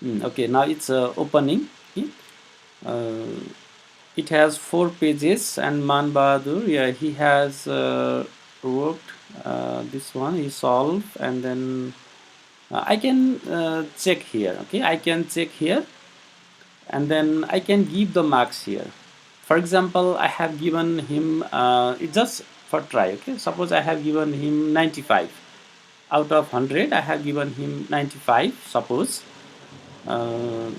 Okay, now it's opening. Okay? Uh, it has 4 pages, and Man Bahadur, yeah, he has worked this one. He solved, and then I can check here. Okay, I can check here, and then I can give the marks here. For example, I have given him it just for try. Okay, suppose I have given him 95 out of 100. I have given him 95. Suppose. Uh,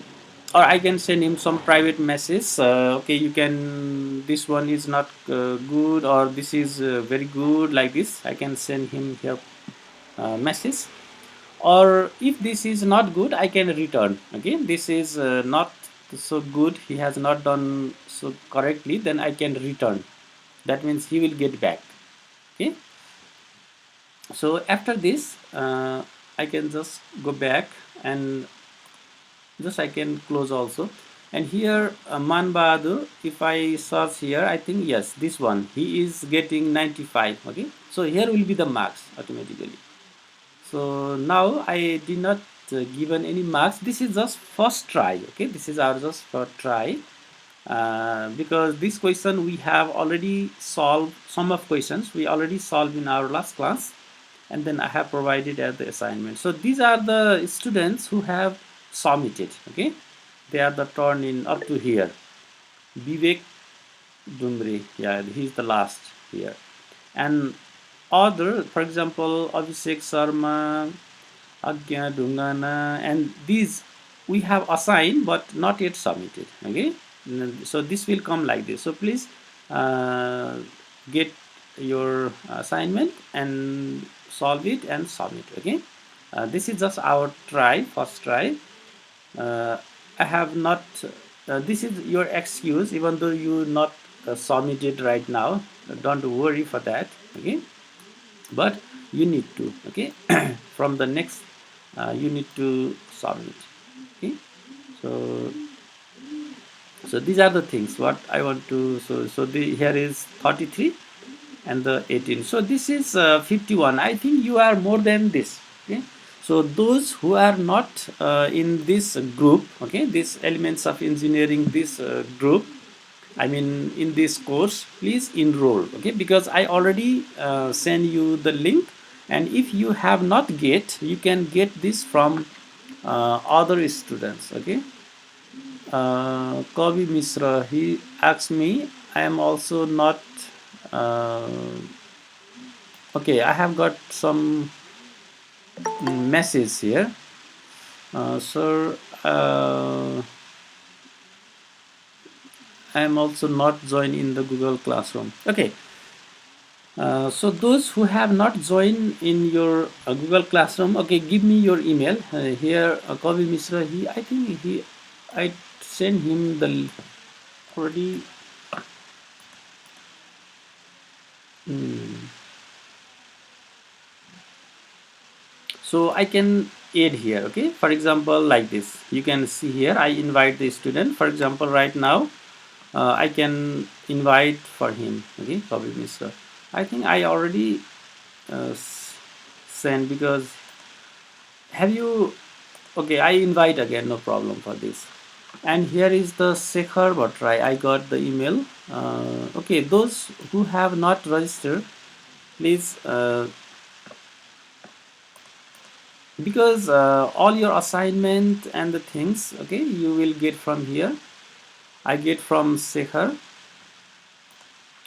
or I can send him some private message. Okay, you can. This one is not good, or this is very good. Like this, I can send him here message. Or if this is not good, I can return. Okay, this is not so good. He has not done so correctly. Then I can return. That means he will get back. Okay. So after this, I can just go back and just I can close also. And here Man Bahadur, if I search here, I think yes, this one he is getting 95. Okay, so here will be the marks automatically. So now I did not given any marks. This is just first try. Okay, this is our just first try. Because this question we have already solved. Some of questions we already solved in our last class, and then I have provided as the assignment. So these are the students who have submitted. Okay, they are the turn in up to here. Vivek Dumbre, yeah, he's the last here. And other, for example, Abhishek Sharma, Agya Dungana, and these we have assigned but not yet submitted. Okay, so this will come like this. So please get your assignment and solve it and submit. Okay, this is just our try, first try. I have not. This is your excuse, even though you not submitted right now. Don't worry for that. Okay, but you need to. Okay, from the next, you need to submit. Okay, so these are the things what I want to. So the here is 33 and the 18. So this is 51. I think you are more than this. Okay, so those who are not in this group, okay, these elements of engineering, this group, I mean in this course, please enroll. Okay, because I already send you the link, and if you have not get, you can get this from other students. Okay, Kavi Misra, he asked me, I am also not uh, okay. I have got some message here. Sir, I am also not joined in the Google Classroom. Okay. So those who have not joined in your Google Classroom, okay, give me your email. Here, Kavi Misra, I think I sent him the already. Hmm. So I can add here. Okay, for example, like this, you can see here I invite the student. For example, right now I can invite for him. Okay, Kavi Misra, I think I already sent, because have you, okay, I invite again, no problem for this. And here is the Shekhar Bhattrai, I got the email. Okay, those who have not registered, please, because all your assignment and the things, okay, you will get from here. I get from Shekhar.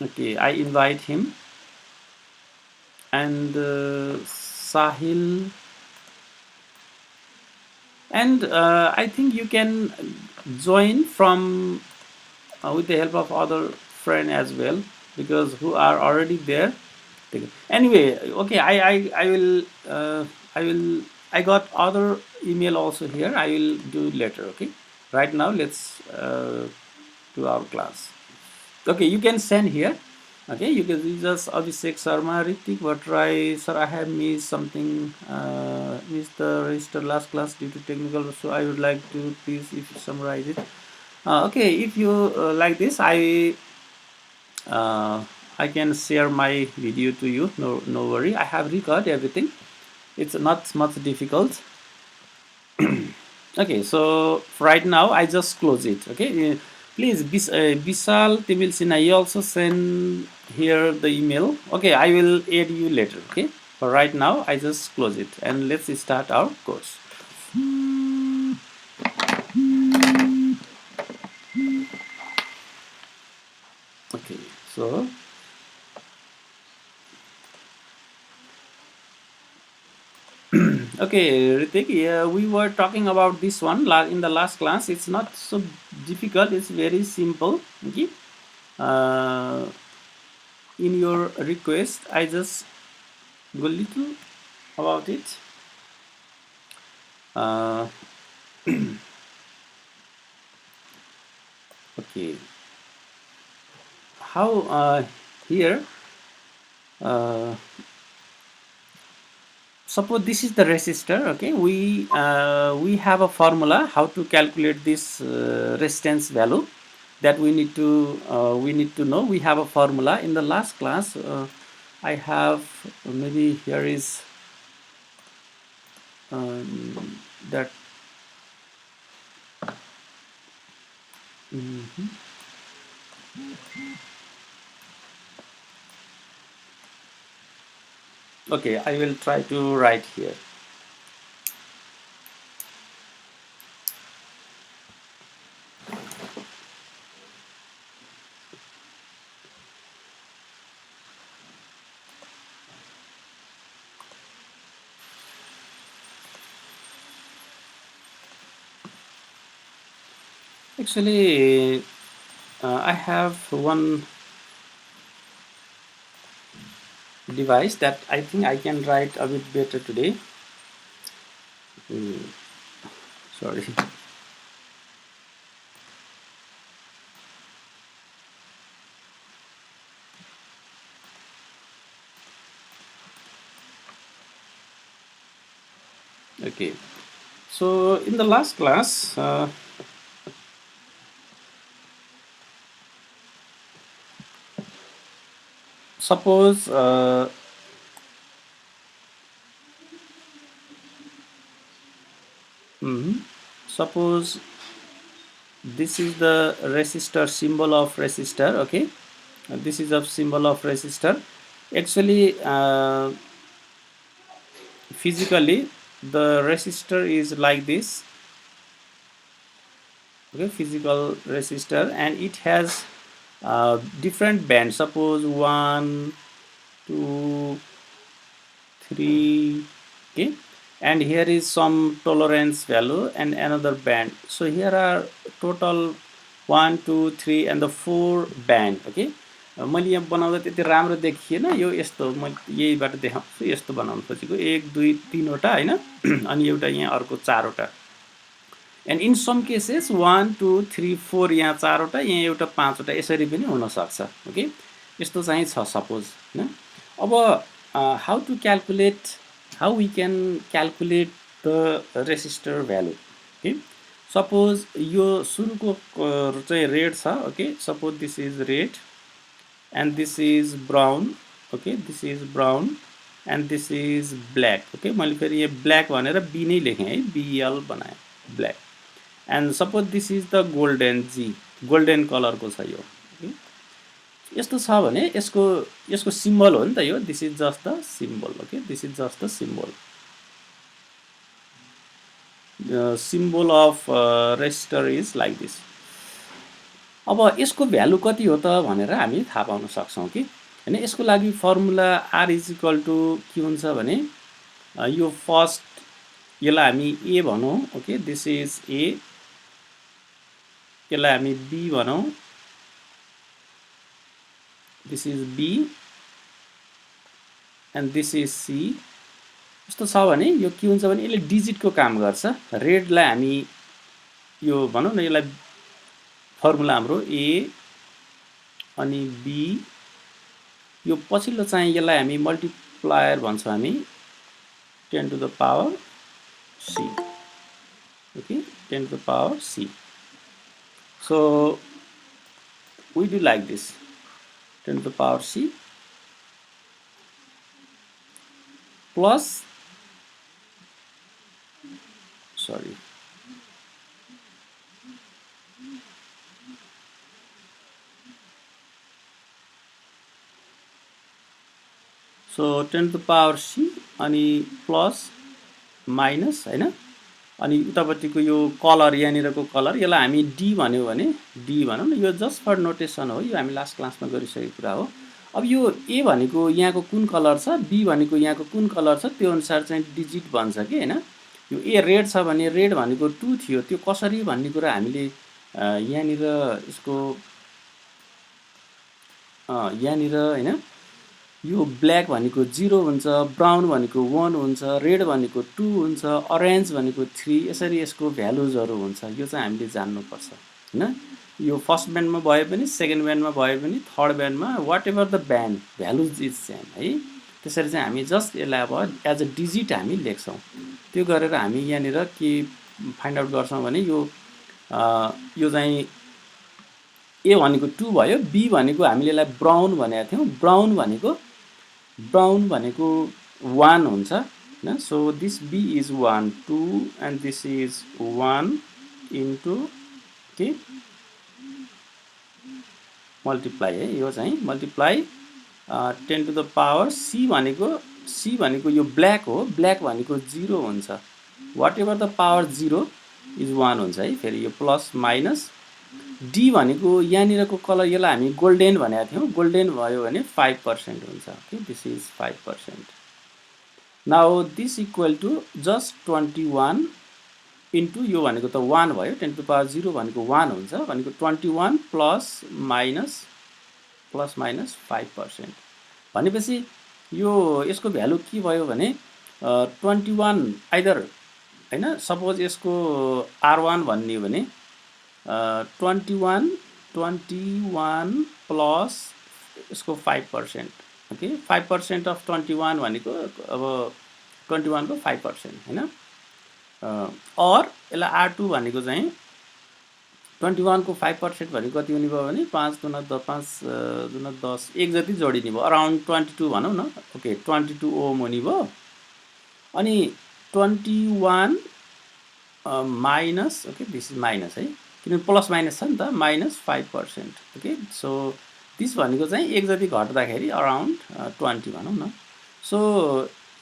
Okay, I invite him. And Sahil, and I think you can join from with the help of other friend as well, because who are already there. Anyway, okay, I will I will, I got other email also here. I will do later. Okay, right now let's do our class. Okay, you can send here. Okay, you can just Abhishek Sharma, Ritik Bhattrai, sir, I have missed something, missed the register last class due to technical, so I would like to please if you summarize it. Okay, if you like this, uh, I can share my video to you. No worry, I have recorded everything. It's not much difficult. Okay, so right now I just close it. Okay, please, Vishal Timil Sinha, you also send here the email. Okay, I will add you later. Okay, but right now I just close it and let's start our course. Okay, so okay, Ritik, yeah, we were talking about this one in the last class. It's not so difficult. It's very simple. Okay, uh, in your request, I just go little about it. Uh, okay, how here? Uh, Suppose this is the resistor. Okay, we have a formula how to calculate this resistance value that we need to know. We have a formula in the last class. I have maybe here is that. Mhm. Okay, I will try to write here. Actually, I have one device that I think I can write a bit better today. Mm, sorry. Okay. So in the last class, suppose mhm, suppose this is the resistor symbol of resistor. Okay, this is a symbol of resistor. Actually, physically, the resistor is like this. Okay, physical resistor, and it has different bands. Suppose one, two, three. Okay, and here is some tolerance value and another band. So here are total 1 2 3 and the 4 band. Okay, मैले यहाँ बनाउँदा त्यति राम्रो देखिएन, यो यस्तो मैले यहीबाट देखाउँछु, यस्तो बनाउनु खोजेको 1 2 3 वटा होइन अनि एउटा यहाँ अर्को 4 वटा, एन्ड इन सम केसेस 1 2 3 4 यहाँ 4 वटा, यहाँ एउटा 5 वटा, यसरी पनि हुनसक्छ. ओके, यस्तो चाहिँ छ सपोज होइन. अब how to calculate, how we can calculate the resistor value. Okay, suppose यो सुरुको चाहिँ रेड छ. Okay, suppose this is red and this is brown. Okay, this is brown and this is black. Okay, मैले फेरि यहाँ black भनेर be नै लेखेँ है, बिएल बनाएँ, black. And suppose this is the golden जी, गोल्डन कलरको छ यो. okay? यस्तो छ भने यसको यसको सिम्बल हो नि त यो, this is just the symbol. Okay, this is just the symbol, symbol of resistor is like this. अब यसको भ्यालु कति हो त भनेर हामी थाहा पाउन सक्छौँ कि होइन. यसको लागि formula R is equal to के हुन्छ भने यो फर्स्ट यसलाई हामी ए भनौँ. ओके, दिस इज ए, यसलाई हामी बी भनौँ, this is B and this is C. यस्तो छ भने यो के हुन्छ भने यसले डिजिटको काम गर्छ. रेडलाई हामी यो भनौँ न, यसलाई फर्मुला हाम्रो ए अनि बी, यो पछिल्लो चाहिँ यसलाई हामी मल्टिप्लायर भन्छौँ हामी, 10 to the power c. Okay, 10 to the power c. So we do like this, 10 to the power c plus, sorry, so 10 to the power c अनि प्लस माइनस हैन अनि उतापट्टिको यो कलर यहाँनिरको कलर यसलाई हामी डी भन्यो भने डी भनौँ न यो जस्ट फर नोटेसन हो यो हामी लास्ट क्लासमा गरिसकेको कुरा हो अब यो ए भनेको यहाँको कुन कलर छ बी भनेको यहाँको कुन कलर छ त्यो अनुसार चाहिँ डिजिट भन्छ कि हैन यो ए रेड छ भने रेड भनेको 2 थियो त्यो कसरी भन्ने कुरा हामीले यहाँनिर यसको यहाँनिर हैन यो ब्ल्याक भनेको 0 हुन्छ ब्राउन भनेको 1 हुन्छ रेड भनेको 2 हुन्छ अरेन्ज भनेको 3 यसरी यसको भ्यालुजहरू हुन्छ यो चाहिँ हामीले जान्नुपर्छ हैन यो फर्स्ट ब्यान्डमा भए पनि सेकेन्ड ब्यान्डमा भए पनि थर्ड ब्यान्डमा whatever the band values is same है त्यसरी चाहिँ हामी जस्ट यसलाई अब एज अ डिजिट हामी लेख्छौँ त्यो गरेर हामी यहाँनिर के फाइन्ड आउट गर्छौँ भने यो चाहिँ ए भनेको 2 भयो बी भनेको हामीले यसलाई ब्राउन भनेको थियौँ ब्राउन भनेको 1 हुन्छ हैन so this B is 1 2 and this is 1 into के मल्टिप्लाई है यो चाहिँ multiply 10 to the power c भनेको यो ब्ल्याक हो ब्ल्याक भनेको 0 हुन्छ whatever the power 0 is 1 हुन्छ है फेरि यो प्लस माइनस डी भनेको यहाँनिरको कलर यसलाई हामी गोल्डन भनेको थियौँ गोल्डन भयो भने 5% हुन्छ okay this is 5% now this equal to just 21 into यो भनेको त 1 भयो 10 to the power 0 भनेको 1 हुन्छ भनेको 21 प्लस माइनस 5% भनेपछि यो यसको भ्यालु के भयो भने 21 आइदर हैन सपोज यसको R1 भन्ने हो भने 21 प्लस यसको 5% ओके 5% अफ 21 भनेको अब 21 को 5% हैन और यसलाई R2 भनेको चाहिँ 21 को 5% भनेको कति हुने भयो भने 5 दुना 10 एक जति जोडिने भयो अराउन्ड 22 भनौँ न ओके 22 ओम हुने भयो अनि 21 minus okay this is minus है किनभने प्लस माइनस छ नि त माइनस 5% ओके सो दिस भनेको चाहिँ एक जति घट्दाखेरि अराउन्ड 20 भनौँ न सो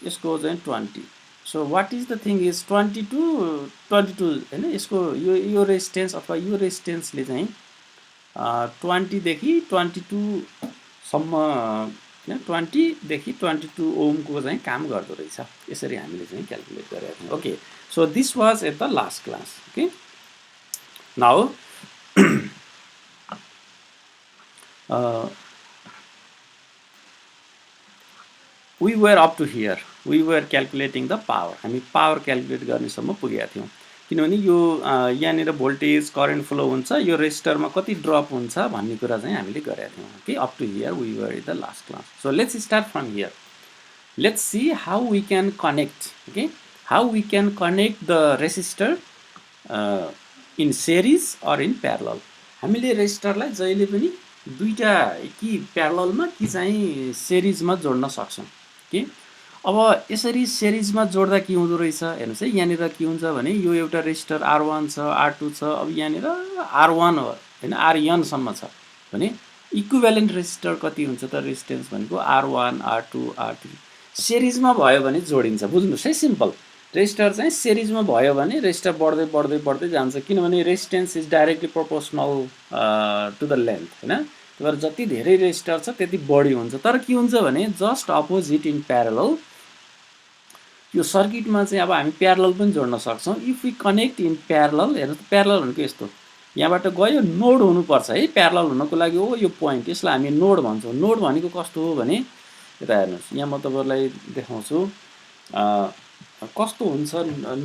यसको चाहिँ 20 so what is the thing is 22 हैन यसको यो रेजिस्टेन्स अथवा यो रेजिस्टेन्सले चाहिँ 20 देखि 22 सम्म हैन 20 देखि 22 ओमको चाहिँ काम गर्दो रहेछ यसरी हामीले चाहिँ क्याल्कुलेट गरेका थियौँ okay so this was at the last class okay now we were up to here we were calculating the power हामी पावर क्याल्कुलेट गर्नेसम्म पुगेका थियौँ किनभने यो यहाँनिर भोल्टेज करेन्ट फ्लो हुन्छ यो रेजिस्टरमा कति ड्रप हुन्छ भन्ने कुरा चाहिँ हामीले गरेका थियौँ okay up to here we were in the last class so let's start from here let's see how we can connect okay how we can connect the resistor in series or in parallel हामीले रेजिस्टरलाई जहिले पनि दुईटा कि प्यारललमा कि चाहिँ सेरिजमा जोड्न सक्छौँ के अब यसरी सेरिजमा जोड्दा के हुँदो रहेछ हेर्नुहोस् है यहाँनिर के हुन्छ भने यो एउटा रेजिस्टर R1 छ R2 छ अब यहाँनिर R1 हो हैन RN सम्म छ भने इक्विभ्यालेन्ट रेजिस्टर कति हुन्छ त रेजिस्टेन्स भनेको R1 R2 R3 सेरिजमा भयो भने जोडिन्छ बुझ्नुहोस् है सिम्पल रेजिस्टर चाहिँ सेरिजमा भयो भने रेजिस्टर बढ्दै बढ्दै बढ्दै जान्छ किनभने resistance is directly proportional to the length हैन त्यही भएर जति धेरै रेजिस्टर छ त्यति बढी हुन्छ तर के हुन्छ भने जस्ट अपोजिट इन प्यारलल यो सर्किटमा चाहिँ अब हामी प्यारलल पनि जोड्न सक्छौँ if we connect in parallel हेर्नु त प्यारलल भनेको यस्तो यहाँबाट गयो नोड हुनुपर्छ है प्यारलल हुनको लागि हो यो पोइन्ट यसलाई हामी नोड भन्छौँ नोड भनेको कस्तो हो भने यता हेर्नुहोस् यहाँ म तपाईँलाई देखाउँछु कस्तो हुन्छ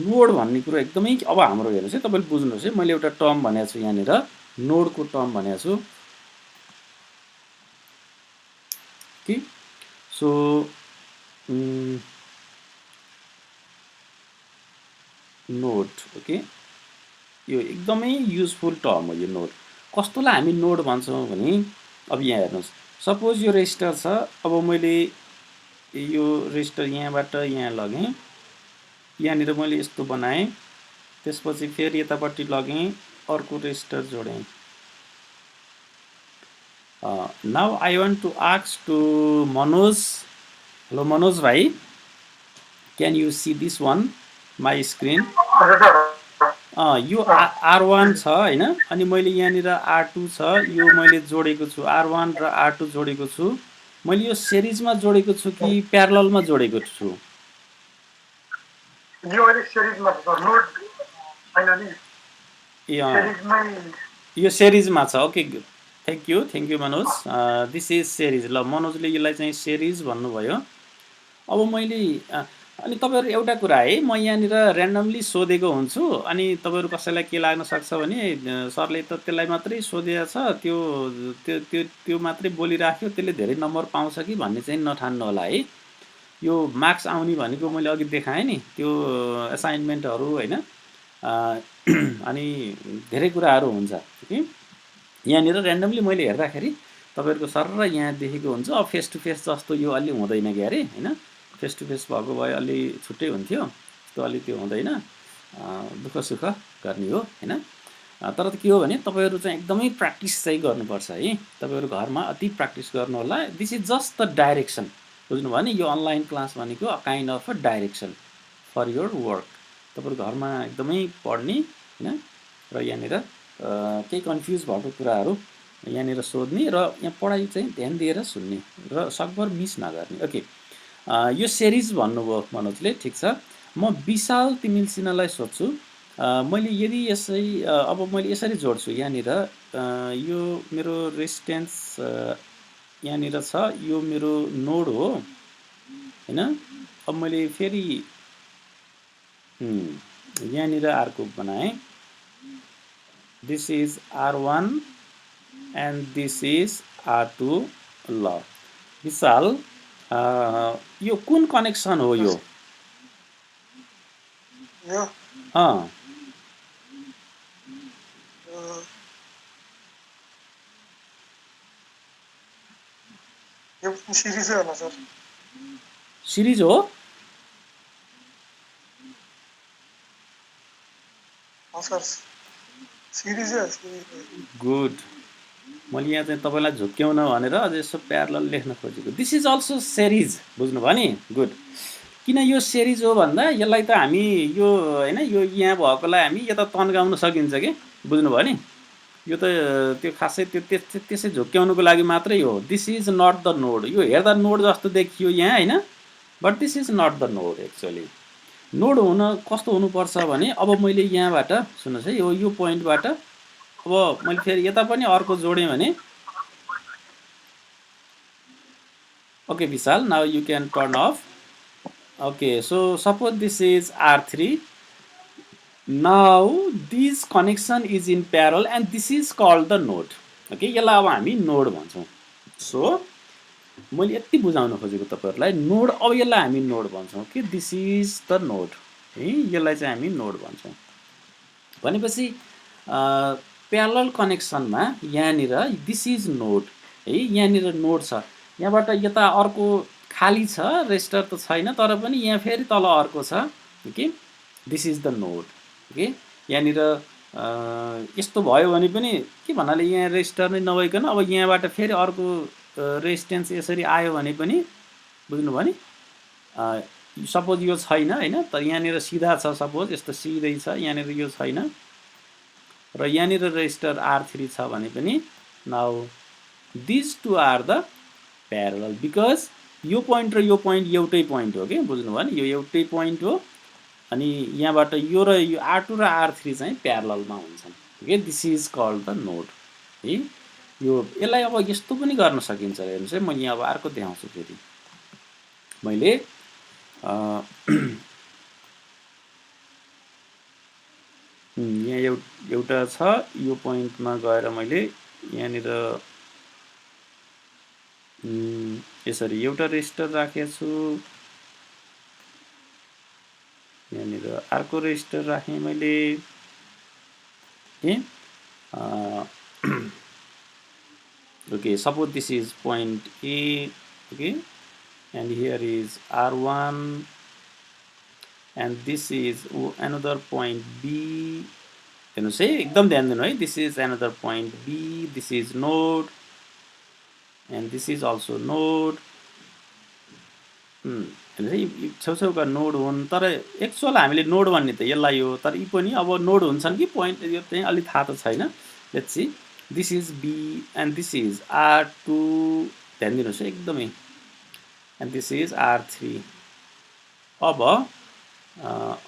नोड भन्ने कुरो एकदमै अब हाम्रो हेर्नुहोस् है तपाईँले बुझ्नुहोस् है मैले एउटा टर्म भनेको छु यहाँनिर नोडको टर्म भनेको छु कि सो नोड ओके यो एकदमै युजफुल टर्म हो यो नोड कस्तोलाई हामी नोड भन्छौँ भने अब यहाँ हेर्नुहोस् सपोज यो रेजिस्टर छ अब मैले यो रेजिस्टर यहाँबाट यहाँ लगेँ यहाँनिर मैले यस्तो बनाएँ त्यसपछि फेरि यतापट्टि लगेँ अर्को रेजिस्टर जोडेँ now I want to ask to Manoj hello Manoj भाइ, can you see this one my screen? यो R1 छ होइन, अनि मैले यहाँनिर R2 छ, यो मैले जोडेको छु, R1 र R2 जोडेको छु। मैले यो सिरिजमा जोडेको छु कि प्यारललमा जोडेको छु? यो अहिले सिरिजमा छ सर, नोट छैन नि, ए सिरिजमै यो सिरिजमा छ। Okay, thank you Manoj. This is series. ल, मनोजले यसलाई चाहिँ सिरिज भन्नुभयो। अब मैले अनि तपाईँहरू एउटा कुरा है, म यहाँनिर ऱ्यान्डमली सोधेको हुन्छु, अनि तपाईँहरू कसैलाई के लाग्न सक्छ भने सरले त त्यसलाई मात्रै सोधेको छ, त्यो त्यो त्यो त्यो मात्रै बोलिराख्यो, त्यसले धेरै नम्बर पाउँछ कि भन्ने चाहिँ नठान्नु होला है। यो मार्क्स आउने भनेको मैले अघि देखाएँ नि, त्यो एसाइनमेन्टहरू होइन, अनि धेरै कुराहरू हुन्छ कि यहाँनिर ऱ्यान्डमली मैले हेर्दाखेरि तपाईँहरूको सर र यहाँ देखेको हुन्छ। अब फेस टु फेस जस्तो यो अलि हुँदैन क्या अरे होइन, फेस टु फेस भएको भए अलि छुट्टै हुन्थ्यो, त्यस्तो अलि त्यो हुँदैन, दुःख सुख गर्ने हो होइन। तर त के हो भने तपाईँहरू चाहिँ एकदमै प्र्याक्टिस चाहिँ गर्नुपर्छ है, तपाईँहरू घरमा अति प्र्याक्टिस गर्नु होला। This is just the direction, बुझ्नुभयो नि, यो अनलाइन क्लास भनेको a kind of a direction for your work. तपाईँहरू घरमा एकदमै पढ्ने होइन, र यहाँनिर केही कन्फ्युज भएको कुराहरू यहाँनिर सोध्ने, र यहाँ पढाइ चाहिँ ध्यान दिएर सुन्ने र सकभर मिस नगर्ने। ओके, यो सिरिज भन्नुभयो मनोजले, ठिक छ। म विशाल तिमिल्सिनालाई सोध्छु। मैले यदि यसै अब मैले यसरी जोड्छु, यहाँनिर यो मेरो रेजिस्टेन्स यहाँनिर छ, यो मेरो नोड हो होइन। अब मैले फेरि यहाँनिर अर्को बनाएँ, this is R1 and this is R2। ल विशाल, यो कुन कनेक्सन हो यो? सिरिजै होला सर। सिरिज हो? सर सिरिजै हो। गुड, मैले यहाँ चाहिँ तपाईँलाई झुक्क्याउन भनेर अझ यसो प्यारलल लेख्न खोजेको। दिस इज अल्सो सिरिज, बुझ्नुभयो नि? गुड। किन यो सिरिज हो भन्दा यसलाई त हामी यो होइन, यो यहाँ भएकोलाई हामी यता तन्काउन सकिन्छ कि, बुझ्नुभयो नि? यो त त्यो खासै त्यो त्यसै झुक्क्याउनुको लागि मात्रै हो। This is not the node. यो हेर्दा नोड जस्तो देखियो यहाँ होइन, but this is not the node actually. Node हुन कस्तो हुनुपर्छ भने, अब मैले यहाँबाट सुन्नुहोस् है, यो पोइन्टबाट अब मैले फेरि यता पनि अर्को जोडेँ भने, okay Vishal, now you can turn off. Okay, so suppose this is R3, now this connection is in parallel and this is called the node. Okay, यसलाई अब हामी नोड भन्छौँ। सो मैले यति बुझाउन खोजेको तपाईँहरूलाई, नोड, अब यसलाई हामी नोड भन्छौँ कि दिस इज द नोड है, यसलाई चाहिँ हामी नोड भन्छौँ। भनेपछि प्यारलल कनेक्सनमा यहाँनिर दिस इज नोड है, यहाँनिर नोड छ, यहाँबाट यता अर्को खाली छ, रेजिस्टर त छैन, तर पनि यहाँ फेरि तल अर्को छ कि this is the node. Okay, यहाँनिर यस्तो भयो भने पनि के भन्नाले यहाँ रेजिस्टर नै नभइकन अब यहाँबाट फेरि अर्को रेजिस्टेन्स यसरी आयो भने पनि, बुझ्नुभयो नि? सपोज यो छैन होइन, तर यहाँनिर सिधा छ, सपोज यस्तो सिधै छ, यहाँनिर यो छैन, र यहाँनिर रेजिस्टर R3 छ भने पनि, now this two are the parallel, because यो पोइन्ट र यो पोइन्ट एउटै पोइन्ट हो कि, बुझ्नुभयो नि? यो एउटै पोइन्ट हो, अनि यहाँबाट यो र यो R2 र R3 चाहिँ प्यारललमा हुन्छन्। Okay, this is called the node है। यो यसलाई अब यस्तो पनि गर्न सकिन्छ, हेर्नुहोस् है, मैले यहाँ अब अर्को देखाउँछु फेरि। मैले यहाँ एउटा छ, यो पोइन्टमा गएर मैले यहाँनिर यसरी एउटा रेजिस्टर राखेको छु, यहाँनिर अर्को रेजिस्टर राखेँ मैले के। okay, suppose this is point A, okay, and here is R1, and this is another point B. हेर्नुहोस् है, एकदम ध्यान दिनु है, this is another point B, this is node, and this is also node, छेउछेउका नोड हुन् तर actual हामीले नोड भन्ने त यसलाई हो तर यी पनि अब नोड हुन्छन् कि पोइन्ट यो चाहिँ अलि थाहा त छैन let's see this is B and this is R2 ध्यान दिनुहोस् है एकदमै एन्ड दिस इज R3 अब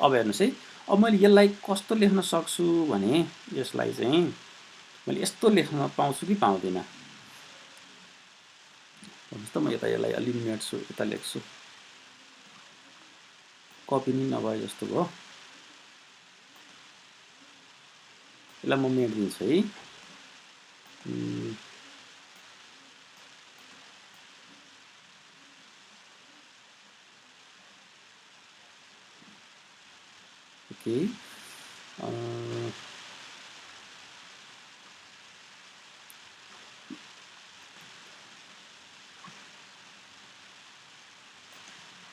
अब हेर्नुहोस् है अब मैले यसलाई कस्तो लेख्न सक्छु भने यसलाई चाहिँ मैले यस्तो लेख्न पाउँछु कि पाउँदिनँ भन्नुहोस् त म यसलाई अलि मेट्छु यता लेख्छु कपी नै नभए जस्तो भयो यसलाई म मेटिदिन्छु है ओके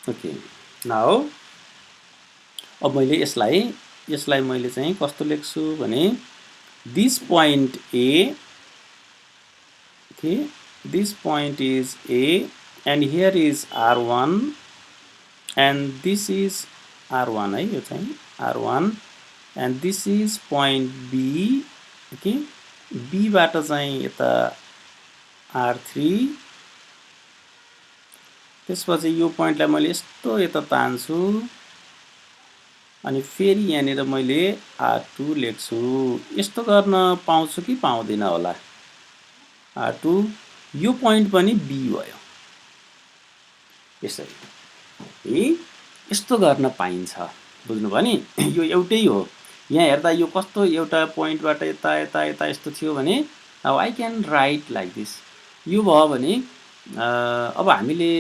ओके नाउ अब मैले यसलाई मैले चाहिँ कस्तो लेख्छु भने this point A okay this point is A and here is R1 and this is R1 है यो चाहिँ R1 and this is point B okay बीबाट चाहिँ यता R3 त्यसपछि यो पोइन्टलाई मैले यस्तो यता तान्छु अनि फेरि यहाँनिर मैले R2 लेख्छु यस्तो गर्न पाउँछु कि पाउँदिन होला R2 यो पोइन्ट पनि B भयो यसरी है यस्तो गर्न पाइन्छ बुझ्नुभयो नि यो एउटै हो यहाँ हेर्दा यो कस्तो एउटा पोइन्टबाट यता यता यता यस्तो थियो भने अब I can write like this यो भयो भने अब हामीले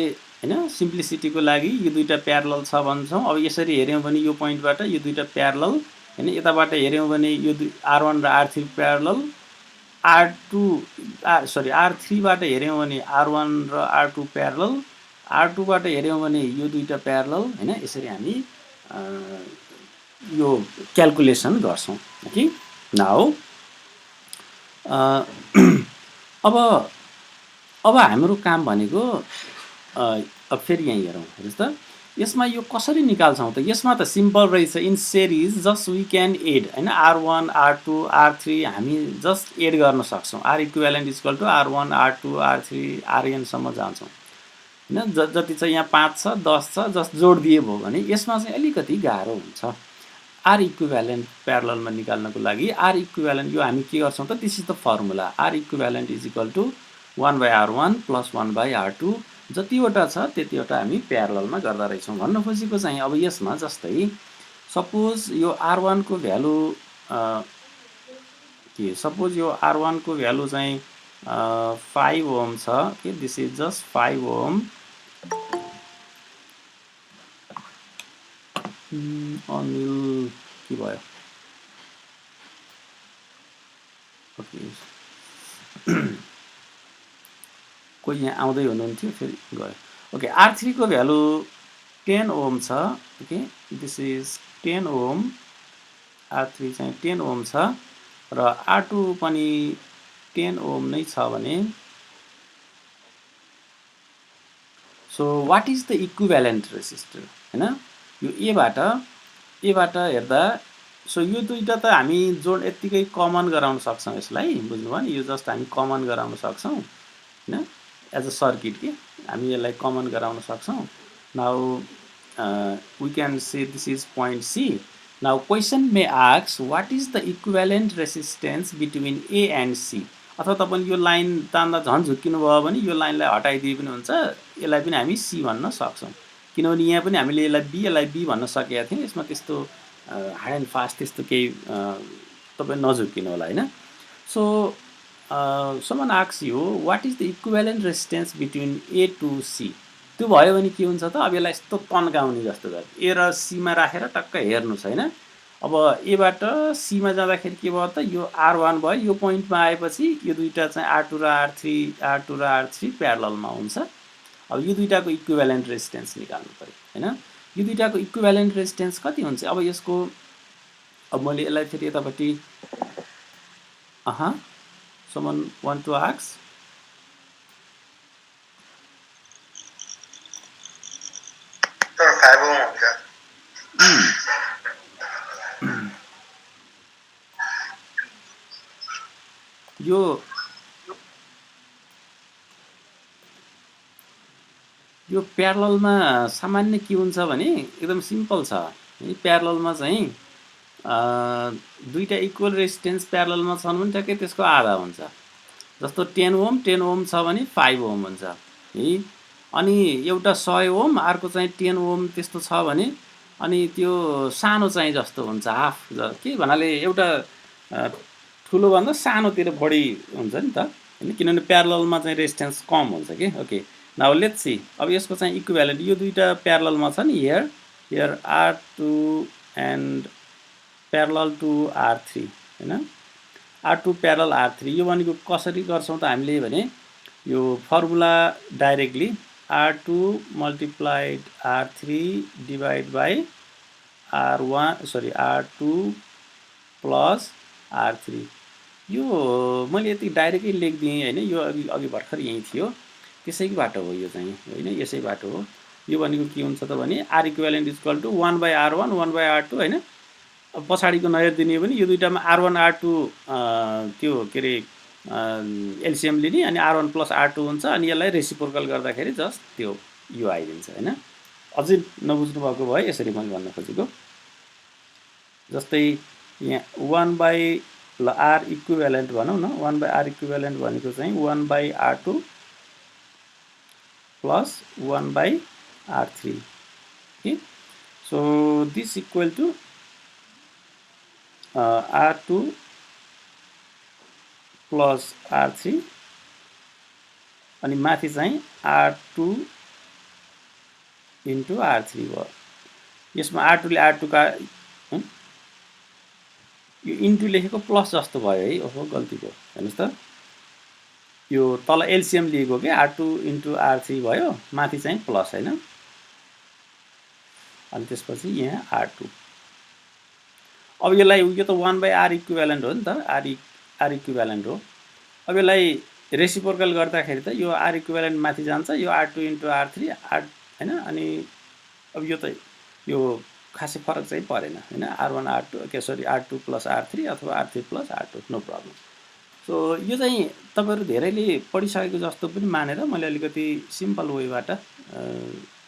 हैन सिम्प्लिसिटीको लागि यो दुईटा प्यारलल छ भन्छौँ अब यसरी हेर्यौं भने यो पोइन्टबाट यो दुईटा प्यारलल हैन यताबाट हेर्यौं भने यो R1 र R3 प्यारलल R3 बाट हेर्यौं भने R1 र R2 प्यारलल R2 बाट हेर्यौं भने यो दुईटा प्यारलल हैन यसरी हामी यो क्याल्कुलेसन गर्छौं ओके नाउ अब हाम्रो काम भनेको अब फेरि यहाँ हेरौँ हेर्नुहोस् त यसमा यो कसरी निकाल्छौँ त यसमा त सिम्पल रहेछ in series just we can add हैन R1 R2 R3 हामी जस्ट एड गर्न सक्छौँ R equivalent equal to R1 R2 R3 RN सम्म जान्छौँ हैन जति चाहिँ यहाँ 5 छ 10 छ जस्ट जोड दिए भयो भने यसमा चाहिँ अलिकति गाह्रो हुन्छ R इक्विभ्यालेन्ट प्यारललमा निकाल्नको लागि R इक्विभ्यालेन्ट यो हामी के गर्छौँ त this is the formula R equivalent is equal to 1/R1 plus 1/R2 जतिवटा छ त्यतिवटा हामी प्यारललमा गर्दा रहेछौँ भन्न खोजेको चाहिँ अब यसमा जस्तै सपोज यो R1 को भ्यालु के सपोज यो R1 को भ्यालु चाहिँ 5 ओम छ के this is just 5 ohm Anil के भयो ओके कोही यहाँ आउँदै हुनुहुन्थ्यो फेरि गयो ओके R3 को भ्यालु 10 ओम छ okay this is 10 Om R3 चाहिँ 10 ओम छ र R2 पनि 10 ओम नै छ भने so what is the equivalent resistor हैन यो एबाट हेर्दा सो यो दुईटा त हामी जोड यतिकै कमन गराउन सक्छौं यसलाई बुझ्नुभयो नि यो जस्ट हामी कमन गराउन सक्छौं हैन एज अ सर्किट के हामी यसलाई कमन गराउन सक्छौं now we can say this is point C now question may ask what is the equivalent resistance between A and C अथवा तपाईले यो लाइन तान्दा झन् झुक्किनु भयो भने यो लाइनलाई हटाइदिए पनि हुन्छ यसलाई पनि हामी C भन्न सक्छौं किनभने यहाँ पनि हामीले यसलाई B भन्न सकेका थियौं यसमा त्यस्तो हार्ड एन्ड फास्ट त्यस्तो केही तपाई नझुक्किनु होला हैन so someone asks you what is the equivalent resistance between A to C त्यो भयो भने के हुन्छ त अब यसलाई यस्तो तन्काउने जस्तो गर्छ A र C मा राखेर टक्क हेर्नुस् हैन अब A बाट C मा जाँदाखेरि के भयो त यो R1 भयो यो पोइन्टमा आएपछि यो दुईटा चाहिँ R2 र R3 प्यारललमा हुन्छ अब यो दुईटाको इक्विभ्यालेन्ट रेजिस्टेन्स निकाल्नु पर्यो हैन यो दुईटाको इक्विभ्यालेन्ट रेजिस्टेन्स कति हुन्छ अब यसको अब मैले यसलाई फेरि यतापट्टि someone want to ask यो प्यारललमा सामान्य के हुन्छ भने एकदम सिम्पल छ। है प्यारललमा चाहिँ दुईटा इक्वल रेजिस्टेन्स प्यारललमा छन् भने ठ्याक्कै त्यसको आधा हुन्छ। जस्तो 10 ओम छ भने 5 ओम हुन्छ है। अनि एउटा 100 ओम अर्को चाहिँ 10 ओम त्यस्तो छ भने अनि त्यो सानो चाहिँ जस्तो हुन्छ हाफ के भन्नाले एउटा ठुलो भन्दा सानोतिर बढी हुन्छ नि त हैन, किनभने प्यारललमा चाहिँ रेजिस्टेन्स कम हुन्छ के। ओके नाउ लेट्स सी, अब यसको चाहिँ इक्विभ्यालेन्ट यो दुईटा प्यारललमा छ नि, here R2 and parallel to R3 हैन, R2 प्यारलल R3 यो भनेको कसरी गर्छौं त हामीले भने यो formula directly R2 multiplied R3 divide by R2 plus R3 यो मैले यति डाइरेक्टली लेखिदिएँ हैन। यो अघि भर्खर यही थियो, त्यसैबाट हो यो चाहिँ हैन, यसैबाट हो। यो भनेको के हुन्छ त भने R equivalent equal to 1/R1 1/R2 हैन। अब पछाडिको नहेरिदिने भने यो दुईटामा R1 R2 त्यो के रे एलसिएम लिने अनि R1 प्लस R2 हुन्छ अनि यसलाई रेसिप्रोकल गर्दाखेरि जस्ट त्यो यो आइदिन्छ हैन। अझै नबुझ्नु भएको भए यसरी मैले भन्न खोजेको, जस्तै यहाँ 1/R इक्विभ्यालेन्ट भनौँ न, 1/R इक्विभ्यालेन्ट भनेको चाहिँ 1/R2 plus 1/R3 okay. So this equal to R2 plus R3 अनि माथि चाहिँ R2 इन्टु R3 भयो। यसमा R2 ले R2 का यो इन्टु लेखेको प्लस जस्तो भयो है। ओहो गल्ती भयो हेर्नुस् त, यो तल एलसिएम लिएको के R2 इन्टु R3 भयो, माथि चाहिँ प्लस हैन। अनि त्यसपछि यहाँ R2। अब यसलाई यो त 1/R इक्विभ्यालेन्ट हो नि त, R इक्विभ्यालेन्ट हो। अब यसलाई रेसिप्रोकल गर्दाखेरि त यो R इक्विभ्यालेन्ट माथि जान्छ, यो R2 इन्टु R3 हैन। अनि अब यो त यो खासै फरक चाहिँ परेन हैन, R1 R2 के सरी R2 प्लस R3 अथवा R3 plus R2 no problem. So यो चाहिँ तपाईहरु धेरैले पढिसकेको जस्तो पनि मानेर मैले अलिकति सिम्पल वेबाट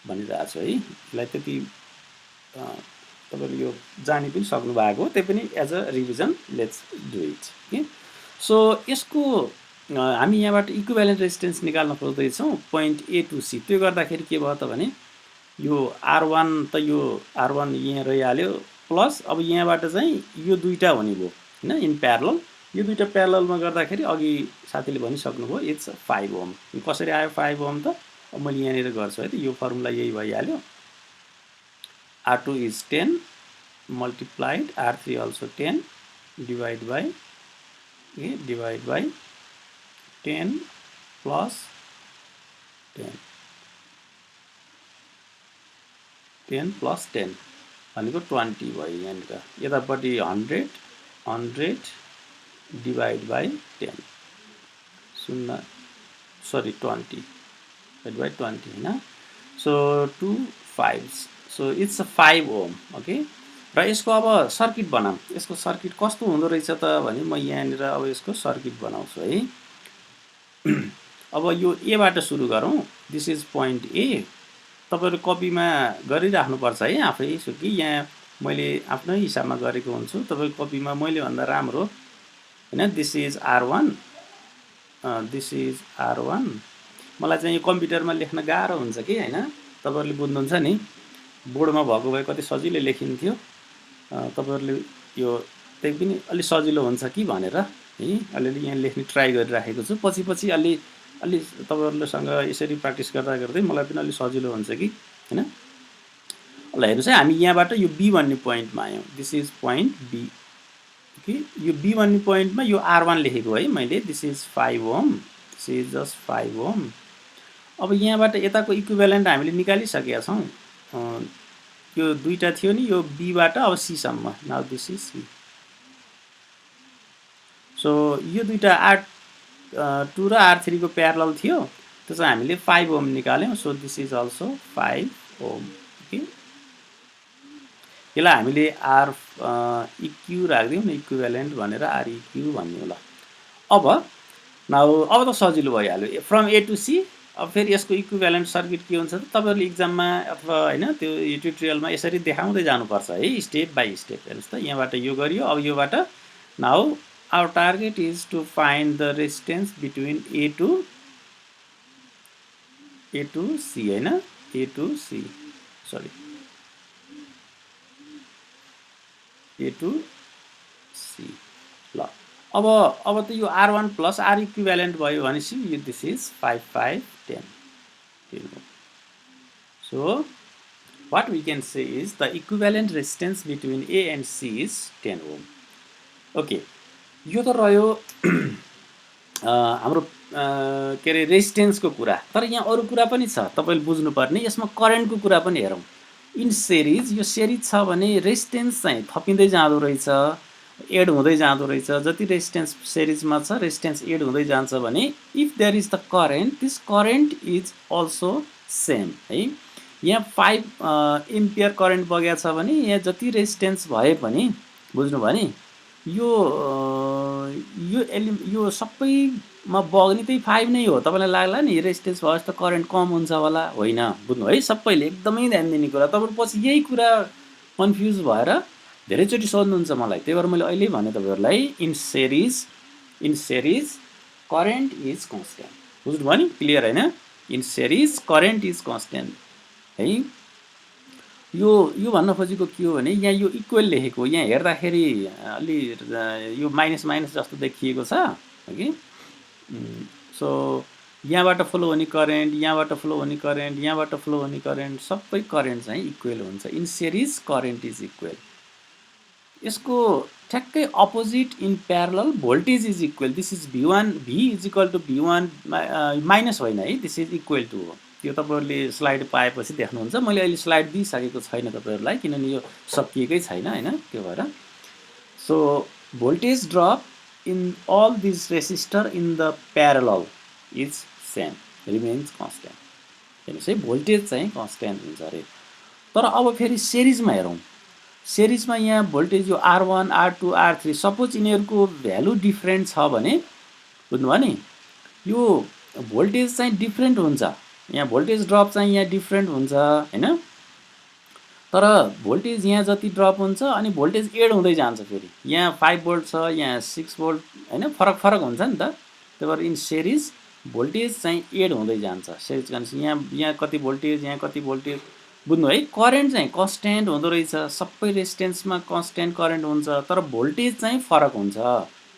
भनिरहेको छु है। यसलाई त्यति तपाईहरु यो जानि पनि सक्नु भएको हो, त्यही पनि as a revision let's do it के। सो यसको हामी यहाँबाट इक्विभ्यालेन्ट रेजिस्टेन्स निकाल्न खोज्दै छौं पोइन्ट A टु C। त्यो गर्दाखेरि के भयो त भने यो R1 त यो R1 यहाँ रहिहाल्यो प्लस अब यहाँबाट चाहिँ यो दुईटा हुने भयो हैन इन प्यारलल। यो दुईटा प्यारललमा गर्दाखेरि अघि साथीले भनिसक्नुभयो इट्स 5 ओम। कसरी आयो 5 ओम त? अब मैले यहाँनिर गर्छु है त, यो फर्मुला यही भइहाल्यो। R2 is 10 multiplied R3 also 10 divide by 10 plus 10 plus 10 भनेको 20 भयो यहाँनिर। यतापट्टि 100 divide by 10 20 divide by 20 हैन। So 2 5s, so it's a 5 ohm okay। र यसको अब सर्किट बनाऊँ, यसको सर्किट कस्तो हुँदो रहेछ त भने म यहाँनिर अब यसको सर्किट बनाउँछु है। अब यो ए बाट सुरु गरौँ, दिस इज पोइन्ट ए। तपाईहरु कपीमा गरिराख्नु पर्छ है आफै सुकी, यहाँ मैले आफ्नै हिसाबमा गरेको हुन्छु, तपाईको कपीमा मैले भन्दा राम्रो हैन। This is R1 this is R1। मलाई चाहिँ यो कम्प्युटरमा लेख्न गाह्रो हुन्छ कि हैन, तपाईहरुले बुझ्नुहुन्छ नि, बोर्डमा भएको भए कति सजिलै लेखिन्थ्यो। तपाईहरुले यो त्यही पनि अलि सजिलो हुन्छ कि भनेर है अलिअलि यहाँ लेख्ने ट्राई गरिराखेको छु। पछि अलि तपाईहरुसँग यसरी प्र्याक्टिस गर्दा गर्दै मलाई पनि अलि सजिलो हुन्छ कि हैन। ल हेर्नुस् है, हामी यहाँबाट यो बी भन्ने पोइन्टमा आयौं। दिस इज पोइन्ट बी कि यो बी भन्ने पोइन्टमा यो R1 लेखेको है मैले। This is 5 ohm, this is just 5 ohm. अब यहाँबाट यताको इक्विभ्यालेन्ट हामीले निकालिसकेका छौं। यो दुईटा थियो नि, यो बी बाट अब सी सम्म। Now this is C. So यो दुईटा R2 र R3 को प्यारलल थियो, त्यो चाहिँ हामीले 5 ओम निकाल्यौं। So this is also 5 ohm okay. यसलाई हामीले R इक्यु राख्दियौं न, इक्विभ्यालेन्ट भनेर R इक्यु भन्ने होला। अब नाउ अब त सजिलो भइहाल्यो फ्रम ए टु सी। अब फेरि यसको इक्विभ्यालेन्ट सर्किट के हुन्छ त तपाईँहरूले इक्जाममा अथवा होइन त्यो ट्युटोरियलमा यसरी देखाउँदै जानुपर्छ है, स्टेप बाई स्टेप। हेर्नुहोस् त यहाँबाट यो गरियो, अब योबाट now our target is to find the resistance between A to C होइन, A to C sorry A to C. ल अब त यो R1 प्लस R इक्विभ्यालेन्ट भयो भनेपछि यो this is 5 5 10 10 so what we can say is the equivalent resistance between A and C is 10 ohm. Okay, यो त रह्यो हाम्रो के अरे रेजिस्टेन्सको कुरा। तर यहाँ अरू कुरा पनि छ तपाईँले बुझ्नुपर्ने, यसमा करेन्टको कुरा पनि हेरौँ। इन सेरिज, यो सेरिज छ भने रेजिस्टेन्स चाहिँ थपिँदै जाँदो रहेछ, एड हुँदै जाँदो रहेछ। जति रेजिस्टेन्स सेरिजमा छ रेजिस्टेन्स एड हुँदै जान्छ भने if there is the current, this current is also same है। यहाँ 5 एम्पियर करेन्ट बगेको छ भने यहाँ जति रेजिस्टेन्स भए पनि बुझ्नुभयो नि, यो सबैमा बग्ने त्यही 5 नै हो। तपाईँलाई लाग्ला नि रेजिस्टेन्स भयो जस्तो करेन्ट कम हुन्छ होला, होइन। बुझ्नु है, सबैले एकदमै ध्यान दिने कुरा। तपाईँहरू पछि यही कुरा कन्फ्युज भएर धेरैचोटि सोध्नुहुन्छ मलाई, त्यही भएर मैले अहिले भने तपाईँहरूलाई in series current is constant. बुझ्नुभयो नि, क्लियर होइन? In series current is constant है। यो भन्न खोजेको के हो भने यहाँ यो इक्वल लेखेको, यहाँ हेर्दाखेरि अलि यो माइनस माइनस जस्तो देखिएको छ कि। सो यहाँबाट फ्लो हुने करेन्ट, यहाँबाट फ्लो हुने करेन्ट, यहाँबाट फ्लो हुने करेन्ट, सबै करेन्ट चाहिँ इक्वल हुन्छ। In series current is equal. यसको ठ्याक्कै opposite in parallel voltage is equal. This is V1, V is equal to V1 minus होइन है, दिस इज इक्वल टु हो। यो तपाईँहरूले स्लाइड पाएपछि देख्नुहुन्छ। मैले अहिले स्लाइड दिइसकेको छैन तपाईँहरूलाई, किनभने यो सकिएकै छैन होइन, त्यो भएर। So voltage drop in all this resistor in the parallel is same, remains constant. हेर्नुहोस् है, भोल्टेज चाहिँ कन्स्ट्यान्ट हुन्छ अरे। तर अब फेरि सेरिजमा हेरौँ। सेरिजमा यहाँ भोल्टेज यो R1 R2 R3 सपोज यिनीहरूको भ्यालु डिफ्रेन्ट छ भने बुझ्नुभयो नि, यो भोल्टेज चाहिँ डिफ्रेन्ट हुन्छ। यहाँ भोल्टेज ड्रप चाहिँ यहाँ डिफ्रेन्ट हुन्छ होइन। तर भोल्टेज यहाँ जति ड्रप हुन्छ अनि भोल्टेज एड हुँदै जान्छ। फेरि यहाँ 5 भोल्ट छ, यहाँ 6 भोल्ट होइन, फरक हुन्छ नि त। त्यही भएर इन सेरिज भोल्टेज चाहिँ एड हुँदै जान्छ। सेरिज कनेक्सन यहाँ कति भोल्टेज, यहाँ कति भोल्टेज, बुझ्नु है। करेन्ट चाहिँ कन्स्ट्यान्ट हुँदो रहेछ, सबै रेजिस्टेन्समा कन्स्ट्यान्ट करेन्ट हुन्छ, तर भोल्टेज चाहिँ फरक हुन्छ।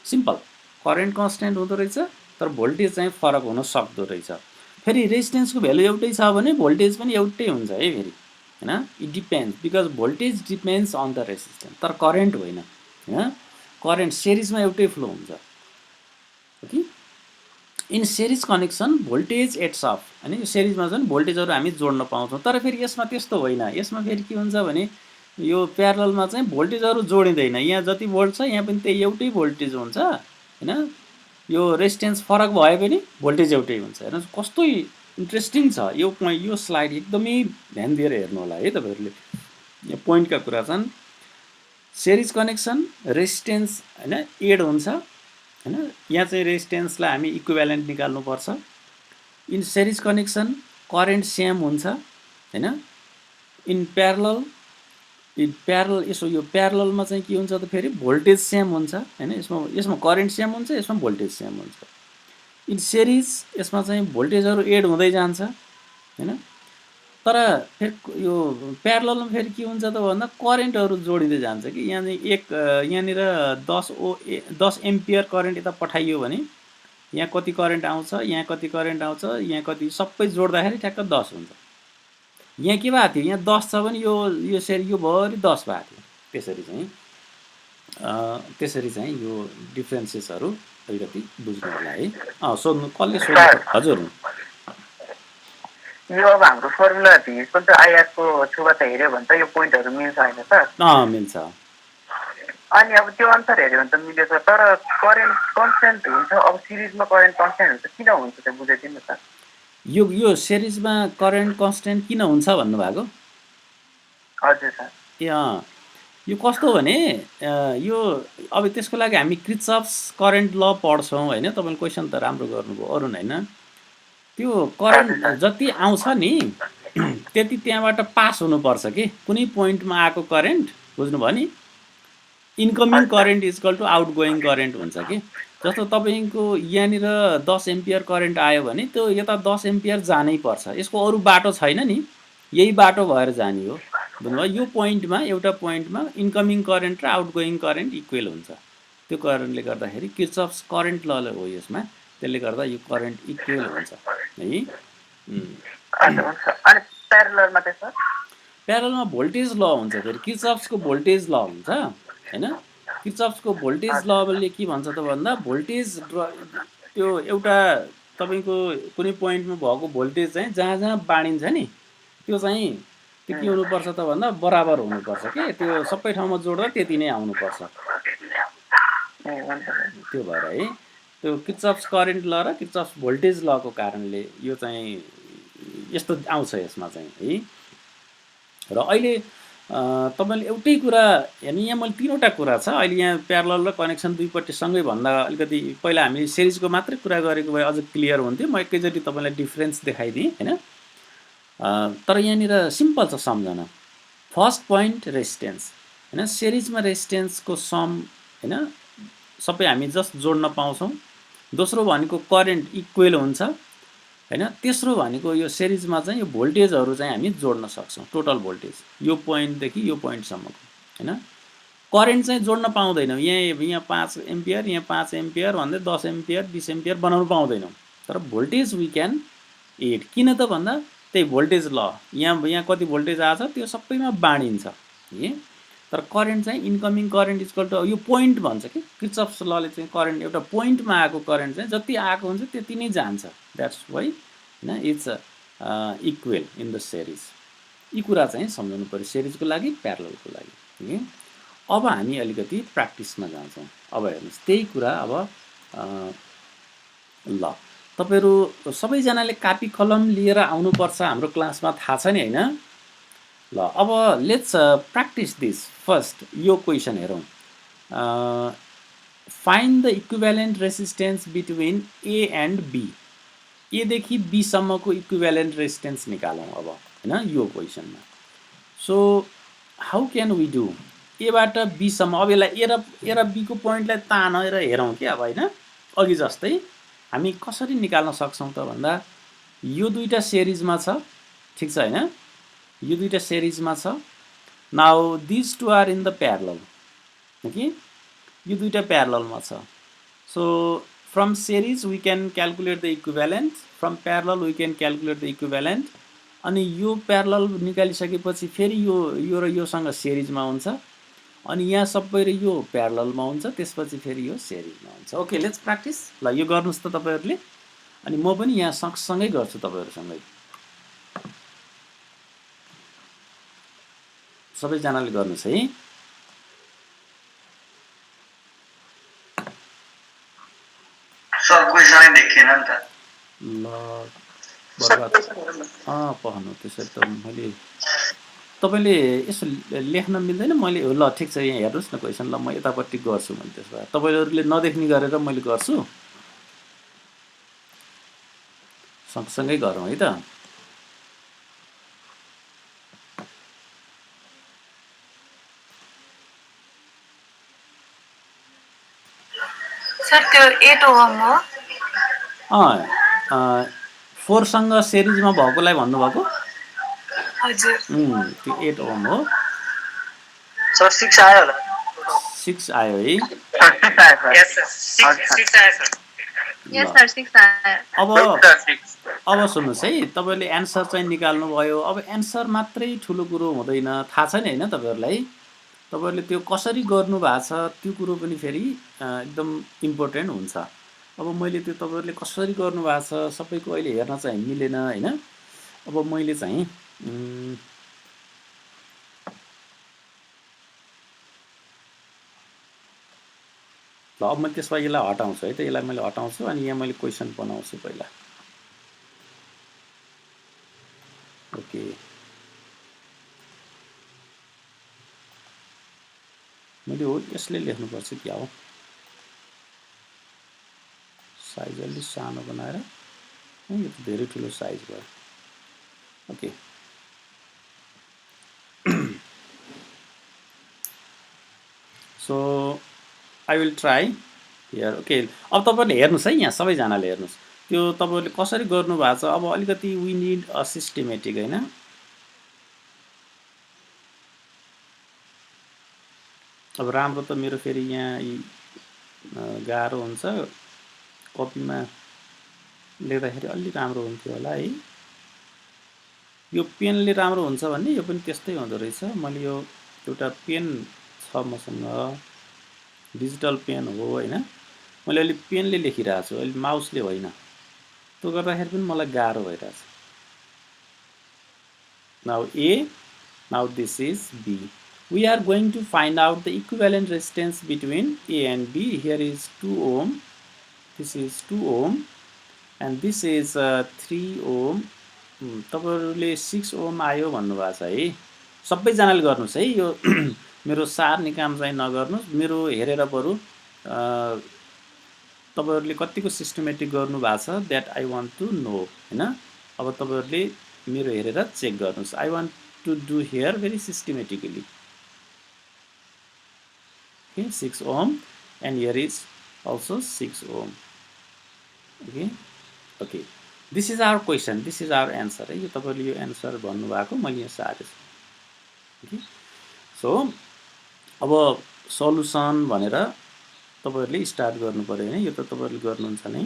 सिम्पल, करेन्ट कन्स्ट्यान्ट हुँदो रहेछ तर भोल्टेज चाहिँ फरक हुन सक्दो रहेछ। फेरि रेजिस्टेन्सको भ्यालु एउटै छ भने भोल्टेज पनि एउटै हुन्छ है फेरि होइन। It depends, because voltage depends on the resistance, तर करेन्ट होइन होइन। करेन्ट सेरिजमा एउटै फ्लो हुन्छ okay. In series connection voltage adds up होइन। यो सेरिजमा चाहिँ भोल्टेजहरू हामी जोड्न पाउँछौँ। तर फेरि यसमा त्यस्तो होइन। यसमा फेरि के हुन्छ भने यो प्यारललमा चाहिँ भोल्टेजहरू जोडिँदैन। यहाँ जति भोल्ट छ यहाँ पनि त्यही एउटै भोल्टेज हुन्छ होइन। यो रेजिस्टेन्स फरक भए पनि भोल्टेज एउटै हुन्छ। हेर्नुहोस् कस्तो इन्ट्रेस्टिङ छ यो पोइन्ट। यो स्लाइड एकदमै ध्यान दिएर हेर्नु होला है तपाईँहरूले। यो पोइन्टका कुरा छन्। सेरिज कनेक्सन रेजिस्टेन्स होइन एड हुन्छ होइन। यहाँ चाहिँ रेजिस्टेन्सलाई हामी इक्विभ्यालेन्ट निकाल्नुपर्छ। In series connection current same हुन्छ होइन। इन प्यारलल यसो यो प्यारललमा चाहिँ के हुन्छ त फेरि भोल्टेज सेम हुन्छ होइन। यसमा करेन्ट सेम हुन्छ, यसमा भोल्टेज सेम हुन्छ। इन सेरिज यसमा चाहिँ भोल्टेजहरू एड हुँदै जान्छ होइन। तर फेरि यो प्यारललमा फेरि के हुन्छ त भन्दा करेन्टहरू जोडिँदै जान्छ कि। यहाँ चाहिँ यहाँनिर 10 एम्पियर करेन्ट यता पठाइयो भने यहाँ कति करेन्ट आउँछ, यहाँ कति करेन्ट आउँछ, यहाँ कति, सबै जोड्दाखेरि ठ्याक्क 10 हुन्छ। यहाँ के भएको थियो, यहाँ 10 छ भने यो भरि 10 भएको थियो। त्यसरी चाहिँ यो डिफ्रेन्सेसहरू अलिकति बुझ्नु होला है। सोध्नु कसले सोध्नु? हजुर, यो अब हाम्रो फर्मुला भिको त आइआरको छुबाट हेऱ्यो भने त यो पोइन्टहरू मिल्छ होइन त? मिल्छ। अनि अब त्यो अनुसार हेऱ्यो भने त मिलेछ, तर करेन्ट कन्स्ट्यान्ट हुन्छ। अब सिरिजमा करेन्ट कन्स्ट्यान्ट हुन्छ, किन हुन्छ त्यो बुझाइदिनु त। यो सेरिजमा करेन्ट कन्स्ट्यान्ट किन हुन्छ भन्नुभएको? हजुर सर। यो कस्तो भने यो अब त्यसको लागि हामी क्रिचअफ्स करेन्ट ल पढ्छौँ होइन। तपाईँले क्वेसन त राम्रो गर्नुभयो अरुण होइन। त्यो करेन्ट जति आउँछ नि त्यति त्यहाँबाट पास हुनुपर्छ कि कुनै पोइन्टमा आएको करेन्ट बुझ्नुभयो नि। Incoming current equal to outgoing current हुन्छ कि। जस्तो तपाईँको यहाँनिर 10 एम्पियर करेन्ट आयो भने त्यो यता 10 एम्पियर जानै पर्छ, यसको अरू बाटो छैन नि, यही बाटो भएर जाने हो बुझ्नुभयो। यो पोइन्टमा एउटा पोइन्टमा इन्कमिङ करेन्ट र आउट गोइङ करेन्ट इक्वेल हुन्छ। त्यो कारणले गर्दाखेरि किर्चफ्स करेन्ट ल हो यसमा, त्यसले गर्दा यो करेन्ट इक्वेल हुन्छ है। अनि प्यारललमा त्यसो प्यारलमा भोल्टेज ल हुन्छ, फेरि किर्चफ्सको भोल्टेज ल हुन्छ हैन। किर्चफ्सको भोल्टेज लले के भन्छ त भन्दा भोल्टेज त्यो एउटा तपाईँको कुनै पोइन्टमा भएको भोल्टेज चाहिँ जहाँ जहाँ बाँडिन्छ नि त्यो चाहिँ त्यो के हुनुपर्छ त भन्दा बराबर हुनुपर्छ के, त्यो सबै ठाउँमा जोड्दा त्यति नै आउनुपर्छ। त्यो भएर है त्यो किर्चफ्स करेन्ट ल र किर्चफ्स भोल्टेज लको कारणले यो चाहिँ यस्तो आउँछ यसमा चाहिँ है। र अहिले तपाईँले एउटै कुरा हेर्नु, यहाँ मैले तीनवटा कुरा छ अहिले यहाँ प्यारलल र कनेक्सन दुईपट्टि सँगै भन्दा अलिकति पहिला हामीले सिरिजको मात्रै कुरा गरेको भए अझ क्लियर हुन्थ्यो। म एकैचोटि तपाईँलाई डिफ्रेन्स देखाइदिएँ होइन। तर यहाँनिर सिम्पल छ सम्झन। फर्स्ट पोइन्ट रेजिस्टेन्स होइन, सिरिजमा रेजिस्टेन्सको सम होइन सबै हामी जस्ट जोड्न पाउँछौँ। दोस्रो भनेको करेन्ट इक्वेल हुन्छ होइन। तेस्रो भनेको यो सिरिजमा चाहिँ यो भोल्टेजहरू चाहिँ हामी जोड्न सक्छौँ, टोटल भोल्टेज यो पोइन्टदेखि यो पोइन्टसम्मको होइन। करेन्ट चाहिँ जोड्न पाउँदैनौँ, यहाँ 5 एम्पियर यहाँ 5 एम्पियर भन्दै 10 एम्पियर 20 एम्पियर बनाउनु पाउँदैनौँ। तर भोल्टेज वी क्यान एड, किन त भन्दा त्यही भोल्टेज ल यहाँ कति भोल्टेज आछ त्यो सबैमा बाँडिन्छ है। तर करेन्ट चाहिँ इन्कमिङ करेन्ट इक्वल टु यो पोइन्ट भन्छ कि किर्चफ्स लले चाहिँ करेन्ट एउटा पोइन्टमा आएको करेन्ट चाहिँ जति आएको हुन्छ त्यति नै जान्छ। द्याट्स वाइ होइन it's equal in the series. यी कुरा चाहिँ सम्झाउनु पऱ्यो सिरिजको लागि प्यारललको लागि। अब हामी अलिकति प्र्याक्टिसमा जान्छौँ। अब हेर्नुहोस् त्यही कुरा अब ल तपाईँहरू सबैजनाले कापी कलम लिएर आउनुपर्छ, हाम्रो क्लासमा थाहा छ नि होइन। ल अब लेट्स प्र्याक्टिस दिस। फर्स्ट यो क्वेसन हेरौँ। Find the equivalent resistance between A and B. एदेखि बीसम्मको इक्विभ्यालेन्ट रेजिस्टेन्स निकालौँ अब होइन यो क्वेसनमा। So how can we do, एबाट बीसम्म। अब यसलाई ए र बीको पोइन्टलाई तानेर हेरौँ कि अब होइन अघि जस्तै हामी कसरी निकाल्न सक्छौँ त भन्दा यो दुईवटा सिरिजमा छ ठिक छ होइन, यो दुईवटा सिरिजमा छ। Now this two are in the parallel कि यो दुईवटा प्यारललमा छ। So from series we can calculate the equivalent, from parallel we can calculate the equivalent। अनि यो प्यारलल निकालिसकेपछि फेरि यो र योसँग सिरिजमा हुन्छ, अनि यहाँ सबै र यो प्यारललमा हुन्छ, त्यसपछि फेरि यो सिरिजमा हुन्छ। Okay let's practice. ल यो गर्नुहोस् त तपाईँहरूले, अनि म पनि यहाँ सँगसँगै गर्छु तपाईँहरूसँगै। सबैजनाले गर्नुहोस् है। ल पहनु त्यसरी त मैले तपाईँले यसो लेख्न मिल्दैन, मैले ल ठिक छ यहाँ हेर्नुहोस् न क्वेसन। ल म यतापट्टि गर्छु, मैले त्यसो भए तपाईँहरूले नदेख्ने गरेर मैले गर्छु, सँगसँगै गरौँ है त। सर त्यो 8 ओम हो। 4सँग सिरिजमा भएकोलाई भन्नुभएको? हजुर त्यो 8 ओम हो। सर 6 आयो होला। 6 आयो है। यस सर 6 आयो सर। यस सर 6 आयो। अब सुन्नुहोस् है, तपाईँले एन्सर चाहिँ निकाल्नुभयो। अब एन्सर मात्रै ठुलो कुरो हुँदैन, थाहा छ नि होइन तपाईँहरूलाई। तपाईँहरूले त्यो कसरी गर्नु भएको छ त्यो कुरो पनि फेरि एकदम इम्पोर्टेन्ट हुन्छ। अब मैले त्यो तपाईँहरूले कसरी गर्नु भएको छ सबैको अहिले हेर्न चाहिँ मिलेन होइन। अब मैले चाहिँ ल अब मैले त्यसमा यसलाई हटाउँछु है त, यसलाई मैले हटाउँछु अनि यहाँ मैले क्वेसन बनाउँछु पहिला। ओके मैले हो यसले लेख्नुपर्छ क्या हो साइज अलि सानो बनाएर यो त धेरै ठुलो साइज भयो okay so I will try here okay अब तपाईहरुले हेर्नुस् है यहाँ सबैजनाले हेर्नुस् त्यो तपाईहरुले कसरी गर्नु भएको छ अब अलिकति वी नीड अ सिस्टमेटिक हैन अब राम्रो त मेरो फेरि यहाँ गाह्रो हुन्छ कपीमा लेख्दाखेरि अलि राम्रो हुन्थ्यो होला है यो पेनले राम्रो हुन्छ भन्ने यो पनि त्यस्तै हुँदो रहेछ मैले यो एउटा पेन छ मसँग डिजिटल पेन हो हैन मैले अलि पेनले लेखिरहेको छु अलि माउसले होइन त्यो गर्दाखेरि पनि मलाई गाह्रो भइरहेछ now A now this is B we are going to find out the equivalent resistance between A and B here is 2 ohm this is 2 ohm and this is 3 ohm तपाईहरुले 6 ओम आयो भन्नु भएको छ है सबैजनाले गर्नुस् है यो मेरो सार निकाम चाहिँ नगर्नुस् मेरो हेरेर बरु तपाईहरुले कतिको सिस्टमेटिक गर्नु भएको छ that I want to know हैन अब तपाईहरुले मेरो हेरेर चेक गर्नुस् I want to do here very systematically okay 6 ohm and here is also 6 ohm okay this is our question this is our answer है यो तपाईहरुले यो आन्सर भन्नु भएको मैले यहाँ सारे ओके सो अब सल्युसन भनेर तपाईहरुले स्टार्ट गर्नु पर्यो हैन यो त तपाईहरुले गर्नुहुन्छ नै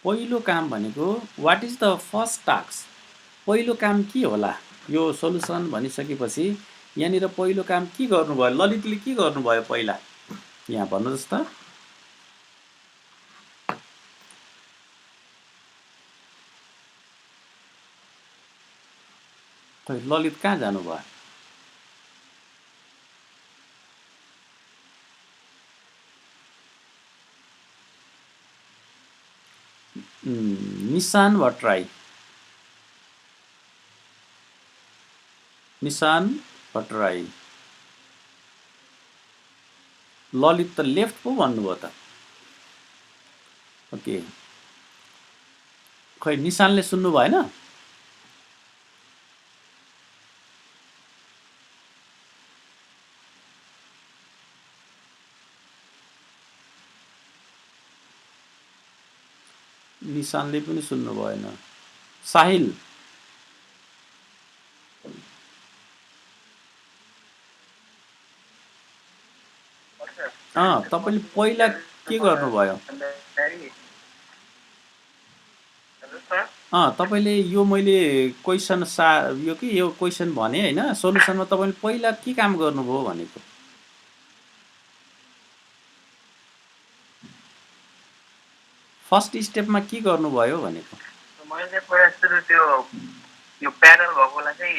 पहिलो काम भनेको what is the first task पहिलो काम के होला यो सल्युसन भनिसकेपछि यहाँनिर पहिलो काम के गर्नुभयो ललितले के गर्नुभयो पहिला यहाँ भन्नुस् त खै ललित कहाँ जानुभयो निशान भट्टराई ललित त लेफ्ट पो भन्नुभयो त ओके खै निशानले सुन्नु भएन निशानले पनि सुन्नु भएन साहिल तपाईले पहिला के गर्नुभयो तपाईले यो मैले क्वेशन यो के यो क्वेशन भने हैन सोलुसनमा तपाईले पहिला के काम गर्नुभयो भनेको फर्स्ट स्टेपमा के गर्नुभयो भनेको मैले पहिला सुरु त्यो यो प्यानल भएकोलाई चाहिँ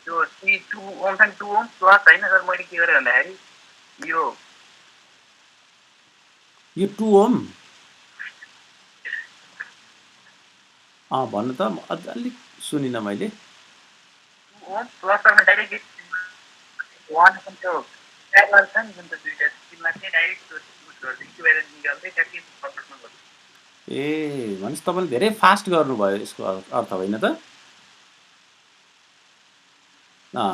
त्यो 2 ओम चाहिँ 2 ओम प्लस हैन सर मैले के गरे भन्दाखेरि यो 2 ओम भन्नु त अलिक सुनिन मैले 2 ओम प्लस अनि डाइरेक्ट 1 त्यो प्यानल छ नि जुन चाहिँ दुईटा तिनमा चाहिँ डाइरेक्ट युज गर्दै इक्विभ्यालेन्ट निकाल्दै ट्याक्कै सर्किटमा गर्नु ए भनेपछि तपाईले धेरै फास्ट गर्नुभयो यसको अर्थ होइन त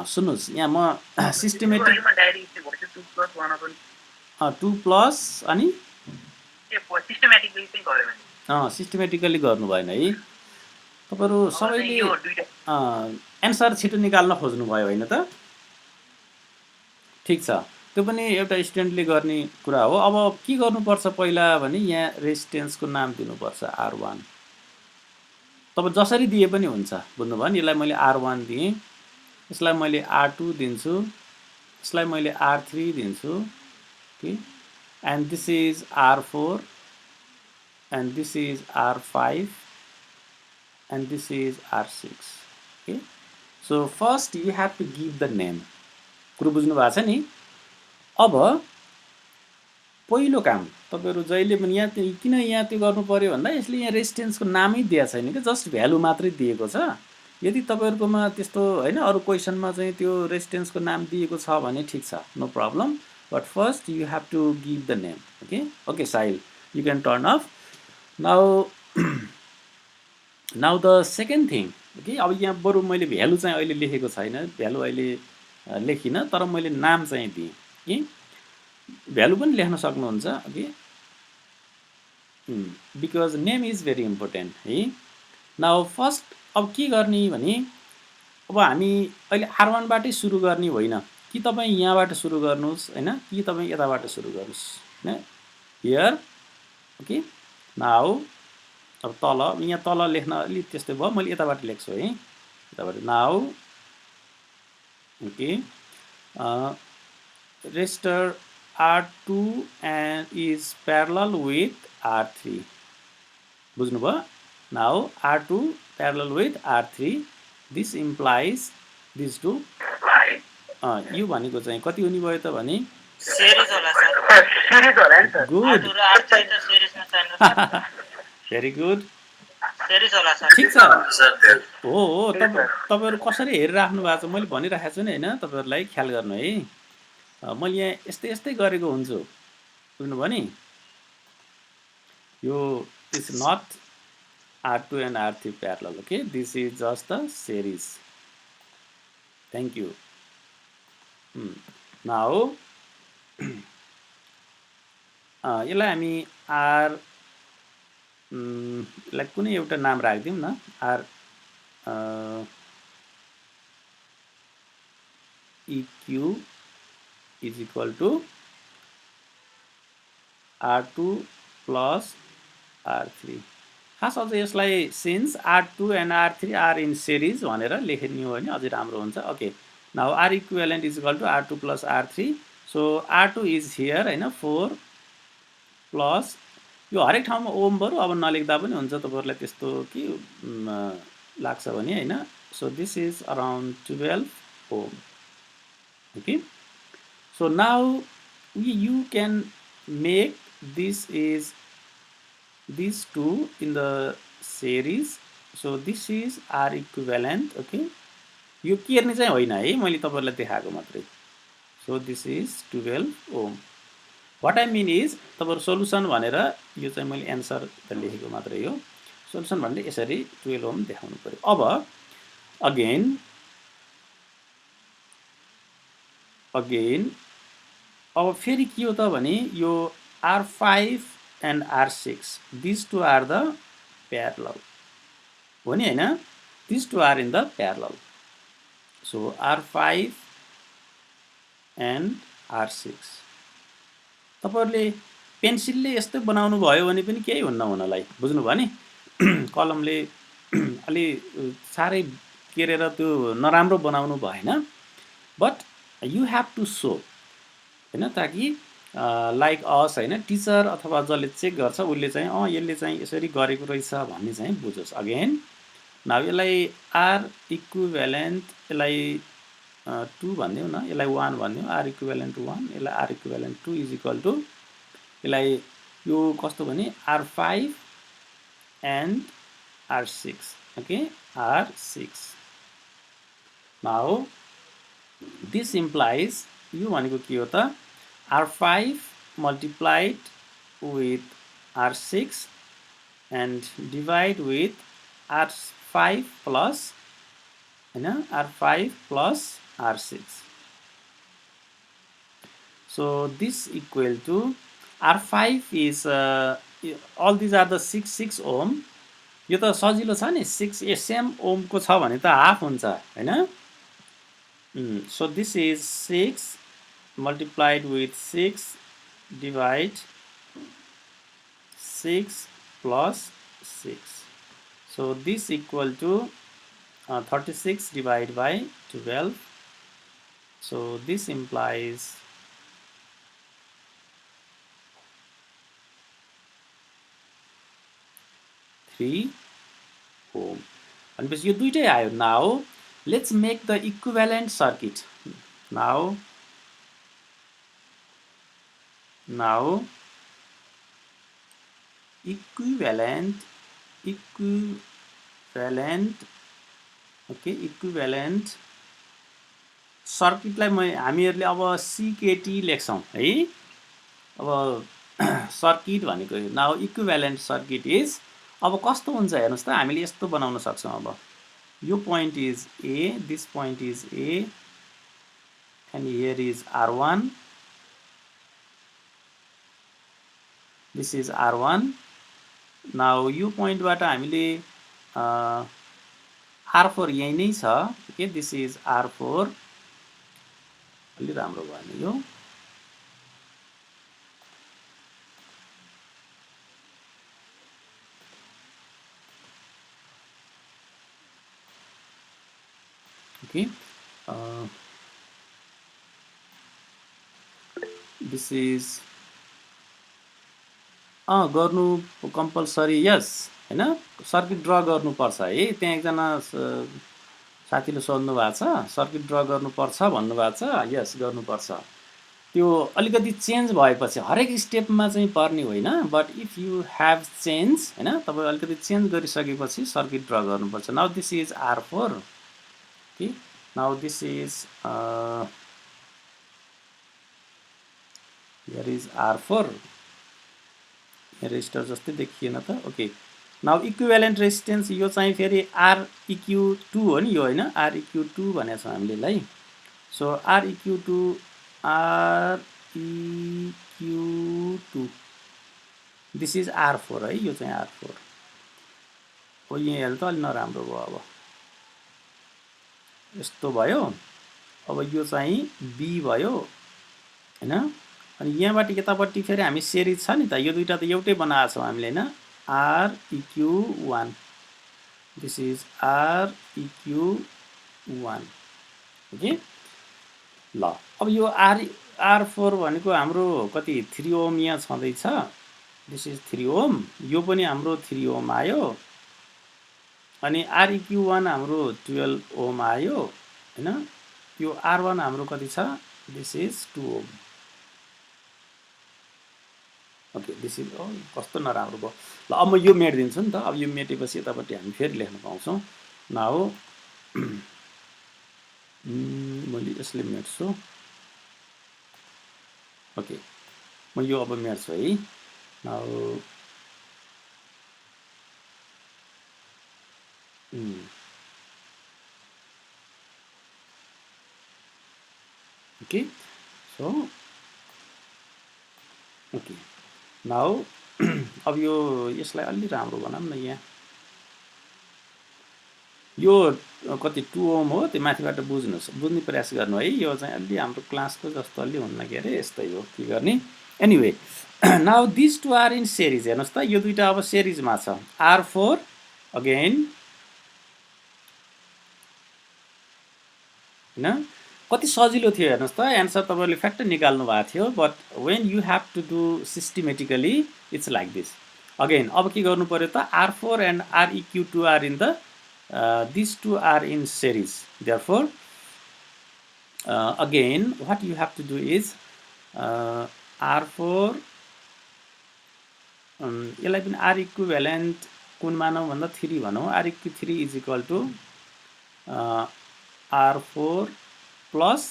सुन्नुस् यहाँ म सिस्टमेटिक 2 प्लस अनि सिस्टमेटिकली गर्नु भएन है तपाईहरु सबैले आन्सर छिटो निकाल्न खोज्नु भयो हैन त ठीक छ त्यो पनि एउटा स्टुडेन्टले गर्ने कुरा हो अब के गर्नुपर्छ पहिला भने यहाँ रेजिस्टेन्सको नाम दिनुपर्छ R1 तपाईं जसरी दिए पनि हुन्छ बुझ्नुभयो नि यसलाई मैले R1 दिए यसलाई मैले R2 दिन्छु यसलाई मैले R3 दिन्छु okay and this is R4 and this is R5 and this is R6 okay so first you have to give the name कुरो बुझ्नु भएको छ नि अब पहिलो काम तपाईहरु जहिले पनि यहाँ किन यहाँ त्यो गर्नु पर्यो भन्दा यसले यहाँ रेजिस्टेन्सको नामै दिएको छैन के जस्ट भ्यालु मात्रै दिएको छ यदि तपाईहरुकोमा त्यस्तो हैन अरु क्वेशनमा चाहिँ त्यो रेसिस्टेन्सको नाम दिएको छ भने ठीक छ, no problem, but first you have to give the name. Okay okay Sahil, you can turn off now. Now the second thing. Okay अब यहाँ बरु मैले भ्यालु चाहिँ अहिले लेखेको छैन, भ्यालु अहिले लेखिन, तर मैले नाम चाहिँ दिएँ कि भ्यालु पनि लेख्न सक्नुहुन्छ. Okay because name is very important है. नाउ फर्स्ट अब के गर्ने भने अब हामी अहिले R1 बाटै सुरु गर्ने होइन कि तपाईँ यहाँबाट सुरु गर्नुहोस् हैन, कि तपाईँ यताबाट सुरु गर्नुहोस् हैन. हियर ओके नाउ अब तल यहाँ तल लेख्न अलि त्यस्तै भयो, मैले यताबाट लेख्छु है, यताबाट. Now okay resistor R2 and is parallel with R3. बुझ्नुभयो? Now R2 parallel with R3. This implies these two. यो भनेको चाहिँ कति हुने भयो त भने सिरिज होला सर. सिरिज होला नि सर. गुड, R2 र R3 त सिरिजमा छैन सर. भेरी गुड, सिरिज होला सर. ठिक छ. हो तपाईहरु कसरी हेरिराख्नु भएको छ मैले भनिराखेको छु नि हैन, तपाईहरुलाई ख्याल गर्नु है. मैले यहाँ यस्तै यस्तै गरेको हुन्छु, बुझ्नुभयो नि. यो is not R2 and R3 parallel. Okay, this is just the series. Thank you. Now यसलाई हामी R लाई कुनै एउटा नाम राख्दियौँ न. R EQ is equal to R2 plus R3. खास अझ यसलाई since R2 and R3 are in series भनेर लेखिदिनु हो भने अझै राम्रो हुन्छ. Okay now R equivalent is equal to R2 plus R3. So R2 is here हैन 4 प्लस यो हरेक ठाउँमा ओम बरु अब नलेख्दा पनि हुन्छ, तपाईहरुलाई त्यस्तो के लाग्छ भने हैन. So this is around 12 ohm. Okay so now you can make this is these two in the series. So this is R equivalent. Okay यो केर्ने चाहिँ होइन है, मैले तपाईहरुलाई देखाएको मात्रै. So this is 12 ohm. What I mean is तपाईहरु solution भनेर यो चाहिँ मैले एन्सर त लेखेको मात्रै हो. सोलुसन भन्ने यसरी 12 ओम देखाउनु पर्यो. अब अगेन अब फेरि के हो त भने यो R5 and R6 these two are the parallel हो नि हैन, these two are in the parallel. So R5 and R6 तपाईहरुले पेन्सिलले यस्तो बनाउनु भयो भने पनि केही हुन्न हुनलाई, बुझ्नुभयो नि. कलमले अलि सारै केरेर त्यो नराम्रो बनाउनु भएन, but you have to show हैन, ताकि लाइक अस हैन टिचर अथवा जसले चेक गर्छ उसले चाहिँ यसले चाहिँ यसरी गरेको रहेछ भन्ने चाहिँ बुझोस्. अगेन नाउ यसलाई R इक्विभ्यालेन्ट यसलाई 2 भन्दियौ न, यसलाई 1 भन्दियौ. R इक्विभ्यालेन्ट 1 यसलाई R equivalent 2 is equal to यसलाई यो कस्तो भने R5 and R6. Okay R6. Now this implies यो भनेको के हो त R5 multiplied with R6 and divide with R5 plus R5 plus R6. So this equal to R5 is all these are the 6 ohm. यो त सजिलो छ नि, 6 सेम ओम को छ भने त हाफ हुन्छ हैन. So this is 6 multiplied with 6 divide 6 plus 6. So this equal to 36 divided by 12. So this implies 3 ohm. And यो दुईटै आयो. Now let's make the equivalent circuit. Now equivalent okay equivalent सर्किटलाई हामीहरूले अब सिकेटी लेख्छौँ है अब सर्किट भनेको नाउ इक्विभ्यालेन्ट सर्किट इज अब कस्तो हुन्छ हेर्नुहोस् त हामीले यस्तो बनाउन सक्छौँ अब यो point is A this point is A and here is R1 this is R1 now यो पोइन्टबाट हामीले R4 यही नै छ ओके दिस इज R4 अलि राम्रो भयो यो ओके दिस इज गर्नु कम्पलसरी यस हैन सर्किट ड्र गर्नुपर्छ है त्यहाँ एकजना साथीले सोध्नु भएको छ सर्किट ड्र गर्नुपर्छ भन्नुभएको छ यस गर्नुपर्छ त्यो अलिकति चेन्ज भएपछि हरेक स्टेपमा चाहिँ पर्ने होइन but if you have change हैन तपाईँ अलिकति चेन्ज गरिसकेपछि सर्किट ड्र गर्नुपर्छ now this is R4 okay now this is here is R4 resistor जस्तै देखिएन त ओके नाउ इक्विभ्यालेन्ट रेजिस्टेन्स यो चाहिँ फेरि REQ2 हो नि यो होइन REQ2 भनेको छौँ हामीले यसलाई so REQ2 this is R4 है यो चाहिँ R4 हो यहाँ हेर्नु त अलि नराम्रो भयो अब यस्तो भयो अब यो चाहिँ B भयो हैन अनि यहाँबाट यतापट्टि फेरि हामी सिरिज छ नि त यो दुईटा त एउटै बनाएको छौँ हामीले हैन REQ1 this is REQ1 okay ल अब यो R4 भनेको हाम्रो कति 3 ओम यहाँ छँदैछ दिस इज 3 ओम यो पनि हाम्रो 3 ओम आयो अनि REQ1 हाम्रो 12 ओम आयो हैन यो R1 हाम्रो कति छ this is 2 ohm okay this is कस्तो नराम्रो भयो ल अब म यो मेटिदिन्छु नि त अब यो मेटेपछि यतापट्टि हामी फेरि लेख्न पाउँछौँ नाउ मैले यसले मेट्छु ओके म यो अब मेट्छु है now okay so okay now अब यो यसलाई अलि राम्रो बनाऊँ न यहाँ यो कति 2 ओम हो त्यो माथिबाट बुझ्ने प्रयास गर्नु है यो चाहिँ अलि हाम्रो क्लासको जस्तो अलि हुन्न के अरे यस्तै हो के गर्ने anyway now this two are in series हेर्नुहोस् त यो दुईटा अब सिरिजमा छ R4 अगेन हैन कति सजिलो थियो हेर्नुहोस् त एन्सर तपाईले फ्याक्ट निकाल्नु भएको थियो but when you have to do systematically it's like this again अब के गर्नु पर्यो त R4 and REQ2 are in the these two are in series therefore again what you have to do is R4 यसलाई पनि R equivalent कुन मानौँ भन्दा 3 भनौँ REQ3 is equal to R4 plus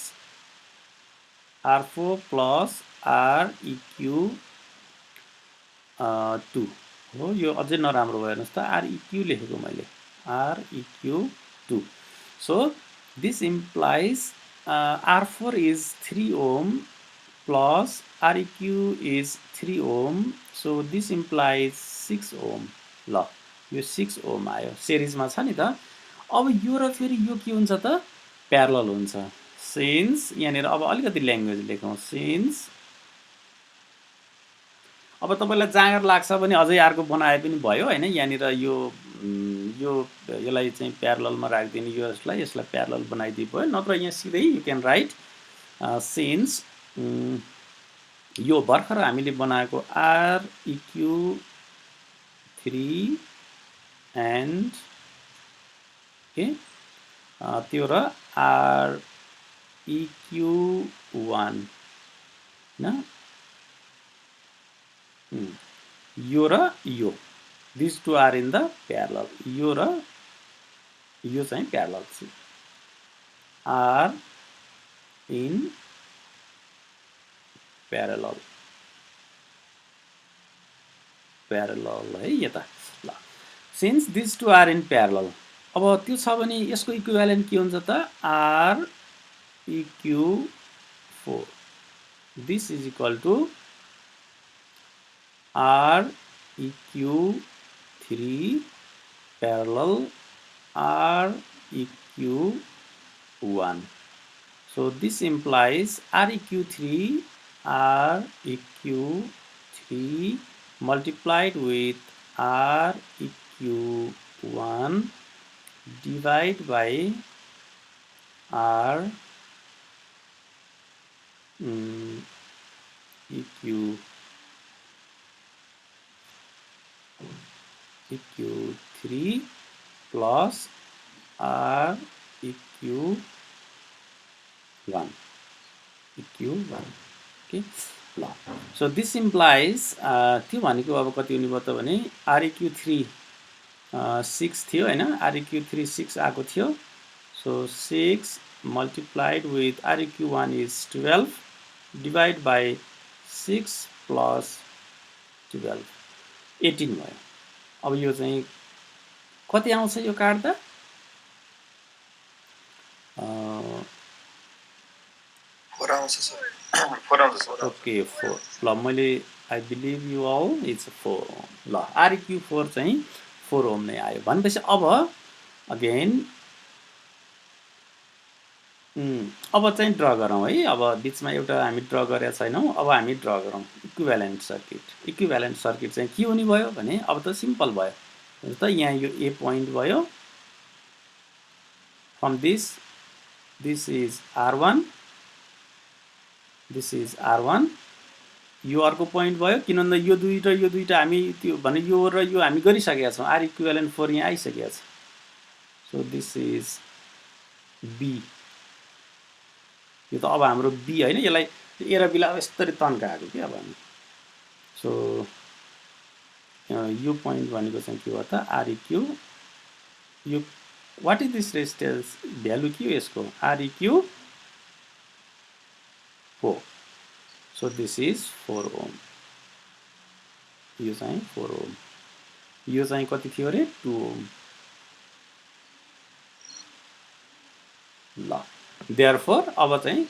REQ2 हो यो अझै नराम्रो भयो हेर्नुहोस् त REQ लेखेको मैले REQ2 so this implies R4 is 3 ohm plus REQ is 3 ohm so this implies 6 ohm ल यो 6 ohm आयो सिरिजमा छ नि त अब यो र फेरि यो के हुन्छ त प्यारलल हुन्छ सिन्स यहाँनिर अब अलिकति ल्याङ्ग्वेज लेखौँ सिन्स अब तपाईलाई जाँगर लाग्छ भने अझै अर्को बनाए पनि भयो हैन यहाँनिर यसलाई चाहिँ प्यारललमा राख्दिनु यसलाई प्यारलल बनाइदिए भयो नत्र यहाँ सिधै यु क्यान राइट सिन्स यो भर्खर हामीले बनाएको REQ3 एन्ड के त्यो र REQ1 न यो र यो these two are in the parallel यो र यो चाहिँ प्यारलल छ आर इन प्यारलल है यता ल since this two are in parallel अब त्यो छ भने यसको इक्विभ्यालेन्ट के हुन्छ त R EQ 4 this is equal to R EQ 3 parallel R EQ 1 so this implies REQ3 REQ3 multiplied with REQ1 divided by R EQ3 plus REQ1 okay ल so this implies त्यो भनेको अब कति हुने भयो त भने REQ3 6 थियो हैन REQ3 6 आको थियो so 6 multiplied with REQ1 is 12 divide by 6 plus 12 18 भयो अब यो चाहिँ कति आउँछ यो काट्दा ओके 4 ल मैले I believe you all it's 4 ल REQ4 चाहिँ 4 ओम नै आयो भनेपछि अब अगेन अब चाहिँ ड्र गरौँ है अब बिचमा एउटा हामी ड्र गरेका छैनौँ अब हामी ड्र गरौँ इक्विभ्यालेन्ट सर्किट चाहिँ के हुने भयो भने अब त सिम्पल भयो त यहाँ यो ए पोइन्ट भयो from this is R1 this is R1 यो अर्को पोइन्ट भयो किनभने यो दुईटा हामी त्यो भने यो र यो हामी गरिसकेका छौँ R इक्विभ्यालेन्ट 4 यहाँ आइसकेको छ सो दिस इज बी यो त अब हाम्रो बी हैन यसलाई ए र बीलाई अब यसरी तन्काएको के अब हामी सो यो पोइन्ट भनेको चाहिँ के हो त REQ yo what is this resistance value के हो यसको REQ 4 so this is 4 ohm यो चाहिँ 4 ohm यो चाहिँ कति थियो रे 2 ohm ल therefore अब चाहिँ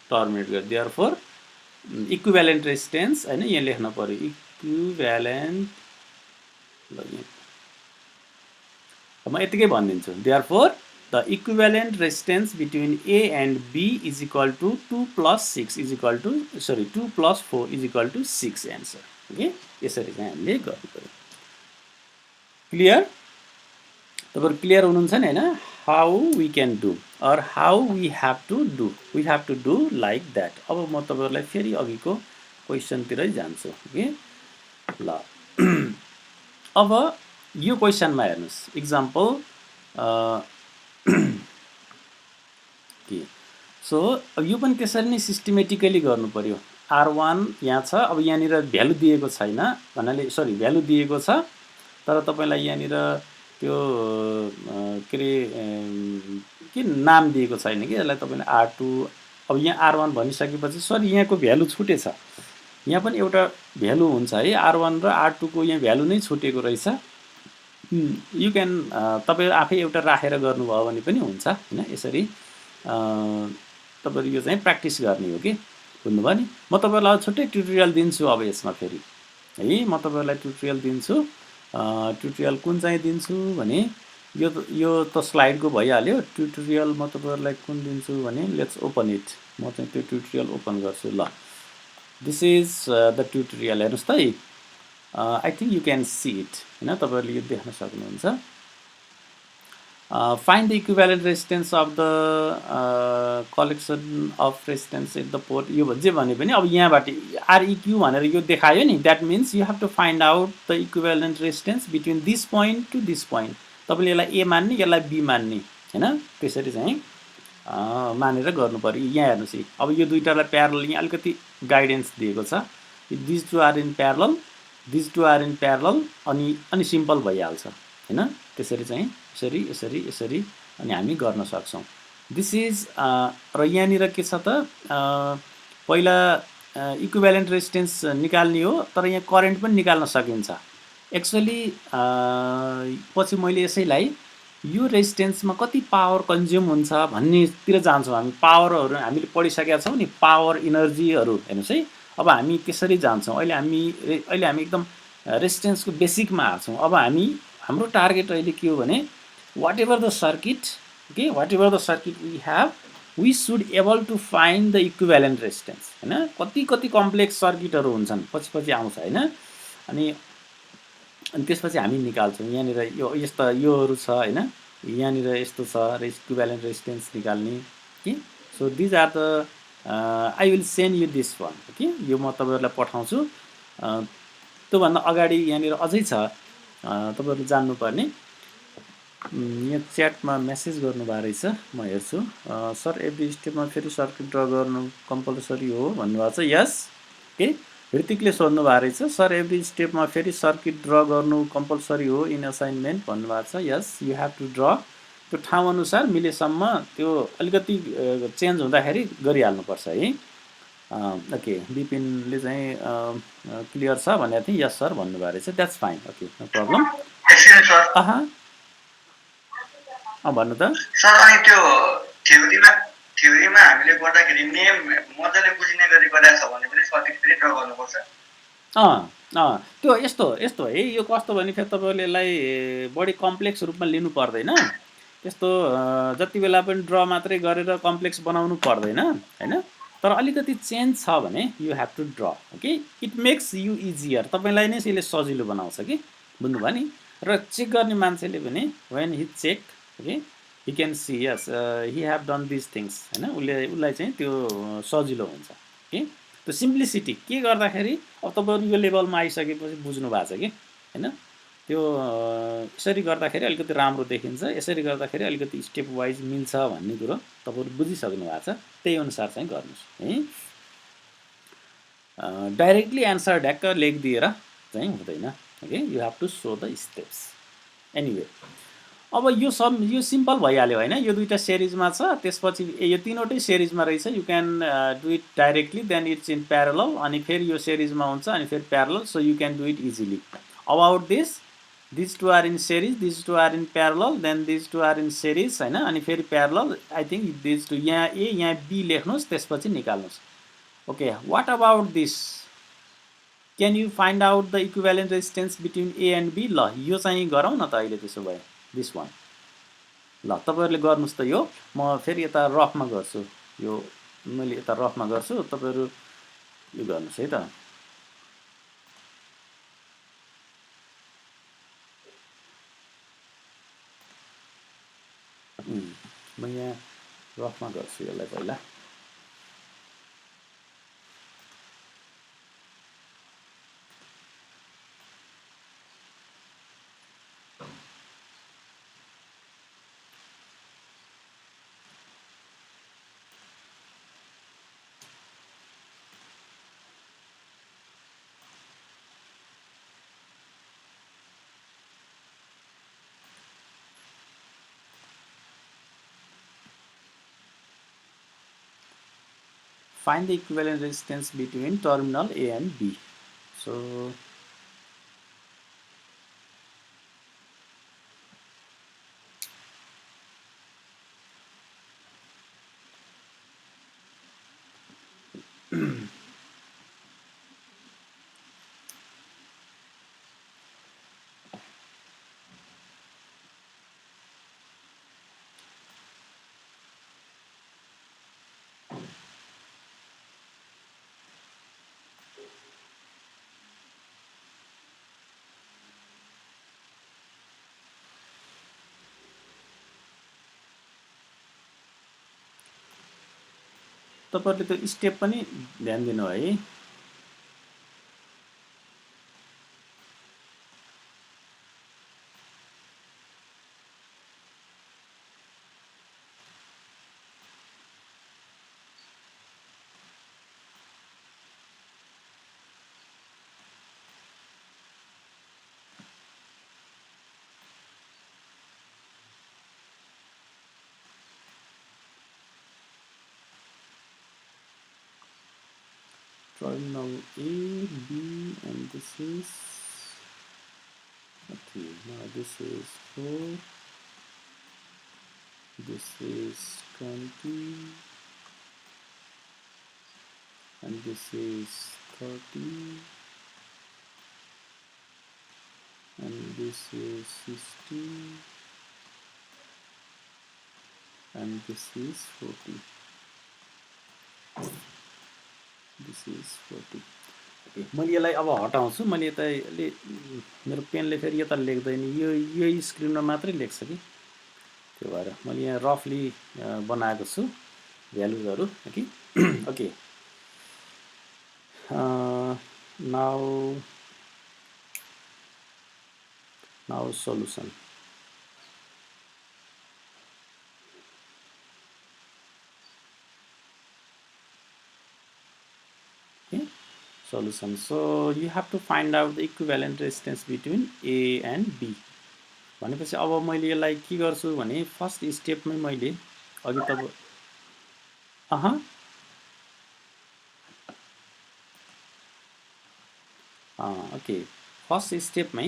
टर्मिनेट गर्यो therefore इक्विभ्यालेन्ट रेजिस्टेन्स हैन यहाँ लेख्न पर्यो इक्विभ्यालेन्ट ल म यतिकै भनिदिन्छु therefore the equivalent resistance between A and B is equal to 2 plus 6 is equal to 2 plus 4 is equal to 6 answer okay यसरी चाहिँ हामीले गर्नु पर्यो क्लियर तपाईहरु क्लियर हुनुहुन्छ नि हैन how we can do or how we have to do like that अब म तपाईहरुलाई फेरि अघिको क्वेशन तिरै जान्छु ओके ल अब यो क्वेशनमा हेर्नुस् एक्जाम्पल सो अब यो पनि त्यसरी नै सिस्टमेटिकली गर्नु पर्यो R1 यहाँ छ अब यहाँनिर भ्यालु दिएको छैन भन्नाले सरी भ्यालु दिएको छ तर तपाईलाई यहाँनिर त्यो के नाम दिएको छैन कि यसलाई तपाईले R2 अब यहाँ R1 भनिसकेपछि सरी यहाँको भ्यालु छुटेछ यहाँ पनि एउटा भ्यालु हुन्छ है R1 र R2 को यहाँ भ्यालु नै छुटेको रहेछ यु क्यान तपाईहरु आफै एउटा राखेर गर्नुभयो भने पनि हुन्छ हैन यसरी तपाईहरु यो चाहिँ प्र्याक्टिस गर्ने हो के बुझ्नुभयो नि म तपाईहरुलाई छुट्टै ट्युटोरियल दिन्छु अब यसमा फेरि है म तपाईहरुलाई ट्युटोरियल दिन्छु ट्युटोरियल कुन चाहिँ दिन्छु भने यो त स्लाइडको भइहाल्यो ट्युटोरियल म तपाईहरुलाई कुन दिन्छु भने लेट्स ओपन इट म चाहिँ त्यो ट्युटोरियल ओपन गर्छु ल दिस इज द ट्युटोरियल हेर्नुस् त है I think you can see it हैन तपाईहरुले यो देख्न सक्नुहुन्छ find the equivalent resistance of the collection of resistance at the port यो जे भने पनि अब यहाँबाट REQ भनेर यो देखायो नि that means you have to find out the equivalent resistance between this point to this point तपाईले यसलाई A मान्ने यसलाई B मान्ने हैन त्यसरी चाहिँ मानेर गर्नु पर्यो यहाँ हेर्नुस् है अब यो दुईटालाई प्यारलल यहाँ अलिकति गाइडेन्स दिएको छ these two are in parallel अनि सिम्पल भइहाल्छ हैन त्यसरी चाहिँ यसरी यसरी यसरी अनि हामी गर्न सक्छौँ दिस इज र यहाँनिर के छ त पहिला इक्विभ्यालेन्ट रेजिस्टेन्स निकाल्ने हो तर यहाँ करेन्ट पनि निकाल्न सकिन्छ एक्चुअली पछि मैले यसैलाई यो रेजिस्टेन्समा कति पावर कन्ज्युम हुन्छ भन्नेतिर जान्छौँ हामी पावरहरू हामीले पढिसकेका छौँ नि पावर इनर्जीहरू हेर्नुहोस् है अब हामी त्यसरी जान्छौँ अहिले हामी एकदम रेजिस्टेन्सको बेसिकमा हाल्छौँ अब हाम्रो टार्गेट अहिले के हो भने whatever the circuit okay whatever the circuit we have we should able to find the equivalent resistance हैन कति कम्प्लेक्स सर्किटहरू हुन्छन् पछि आउँछ हैन अनि त्यसपछि हामी निकाल्छौँ यहाँनिर यस्ता योहरू छ हैन यहाँनिर यस्तो छ इक्विभ्यालेन्ट रेजिस्टेन्स निकाल्ने कि so these are the I will send you this one okay यो म तपाईँहरूलाई पठाउँछु त्योभन्दा अगाडि यहाँनिर अझै छ तपाईँहरूले जान्नुपर्ने यहाँ च्याटमा मेसेज गर्नुभएको रहेछ म हेर्छु सर एभ्री स्टेपमा फेरि सर्किट ड्र गर्नु कम्पलसरी हो भन्नुभएको छ यस ओके ऋतिकले सोध्नु भएको रहेछ सर एभ्री स्टेपमा फेरि सर्किट ड्र गर्नु कम्पलसरी हो इन असाइनमेन्ट भन्नुभएको छ yes you have to draw त्यो ठाउँ अनुसार मिलेसम्म त्यो अलिकति चेन्ज हुँदाखेरि गरिहाल्नुपर्छ है ओके बिपिनले चाहिँ क्लियर छ भनेको थिएँ यस सर भन्नुभएको रहेछ that's fine okay no problem भन्नु त सर अनि त्यो थ्योरीमा हामीले गर्दाखेरि नेम मजाले बुझिने गरी गरेछ भने पनि सर्किट फेरि ड्र गर्नुपर्छ त्यो यस्तो है यो कस्तो भने फेरि तपाईँहरूले यसलाई बढी कम्प्लेक्स रूपमा लिनु पर्दैन त्यस्तो जति बेला पनि ड्र मात्रै गरेर कम्प्लेक्स बनाउनु पर्दैन हैन तर अलिकति चेन्ज छ भने you have to draw okay it makes you easier तपाईँलाई नै यसले सजिलो बनाउँछ कि बुझ्नुभयो नि र चेक गर्ने मान्छेले पनि when he check okay he can see yes he have done this things हैन उसलाई चाहिँ त्यो सजिलो हुन्छ ओके त्यो सिम्प्लिसिटी के गर्दाखेरि अब तपाईँहरू यो लेभलमा आइसकेपछि बुझ्नु भएको छ कि हैन त्यो यसरी गर्दाखेरि अलिकति राम्रो देखिन्छ यसरी गर्दाखेरि अलिकति स्टेप वाइज मिल्छ भन्ने कुरो तपाईँहरू बुझिसक्नु भएको छ त्यही अनुसार चाहिँ गर्नुहोस् है डाइरेक्टली एन्सर ढ्याक्क लेखिदिएर चाहिँ हुँदैन okay you have to show the steps anyway अब यो सिम्पल भइहाल्यो होइन यो दुईवटा सिरिजमा छ त्यसपछि यो तीनवटै सिरिजमा रहेछ you can do it directly then it's in parallel अनि फेरि यो सिरिजमा हुन्छ अनि फेरि parallel so you can do it easily about this two are in series this two are in parallel then this two are in series होइन अनि फेरि parallel I think this two यहाँ ए यहाँ बी लेख्नुहोस् त्यसपछि निकाल्नुहोस् okay what about this can you find out the equivalent resistance between A and B L यो चाहिँ गरौँ न त अहिले त्यसो भए दिस वान ल तपाईँहरूले गर्नुहोस् त यो म फेरि यता रफमा गर्छु यो मैले यता रफमा गर्छु तपाईँहरू यो गर्नुहोस् है त म यहाँ रफमा गर्छु यसलाई पहिला find the equivalent resistance between terminal A and B. So तपाईहरुले त्यो स्टेप पनि ध्यान दिनु है terminal A, B, and this is okay. Now this is 4. This is 20, and this is 30, and this is 60, and this is 40. This is 40. Okay, मैले यसलाई अब हटाउँछु. मैले यता मेरो पेनले फेरि यता लेख्दैन, यो स्क्रिनमा मात्रै लेख्छ कि, त्यो भएर मैले यहाँ रफली बनाएको छु भ्यालुजहरू. Okay. Okay, now solution. Okay, solution. So you have to find out the equivalent resistance between A and B. भनेपछि अब मैले यसलाई के गर्छु भने फर्स्ट स्टेपमै मैले अघि त ओके, फर्स्ट स्टेपमै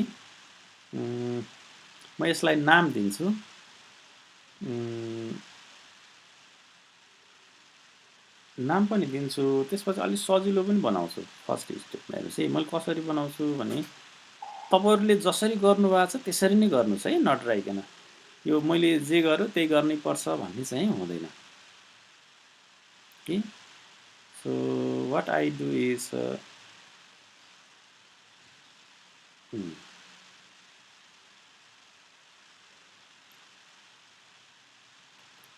म यसलाई नाम दिन्छु. नाम पनि दिन्छु, त्यसपछि अलि सजिलो पनि बनाउँछु. फर्स्ट स्टेपमा हेर्नुहोस् है, मैले कसरी बनाउँछु भने तपाईहरुले जसरी गर्नुभएको छ त्यसरी नै गर्नुस् है, नडराइकन. यो मैले जे गर्यो त्यही गर्नै पर्छ भन्ने चाहिँ हुँदैन. Okay, so what I do is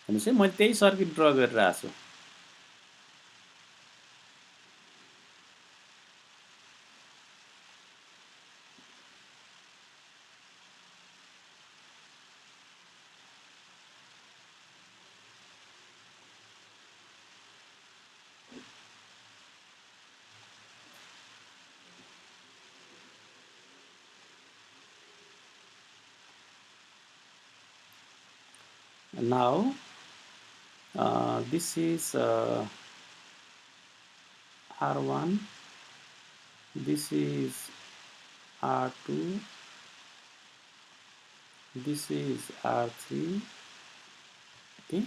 हेर्नुहोस् है, मैले त्यही सर्किट ड्र गरिरहेको छु. Now this is R1, this is R2, this is R3. Okay.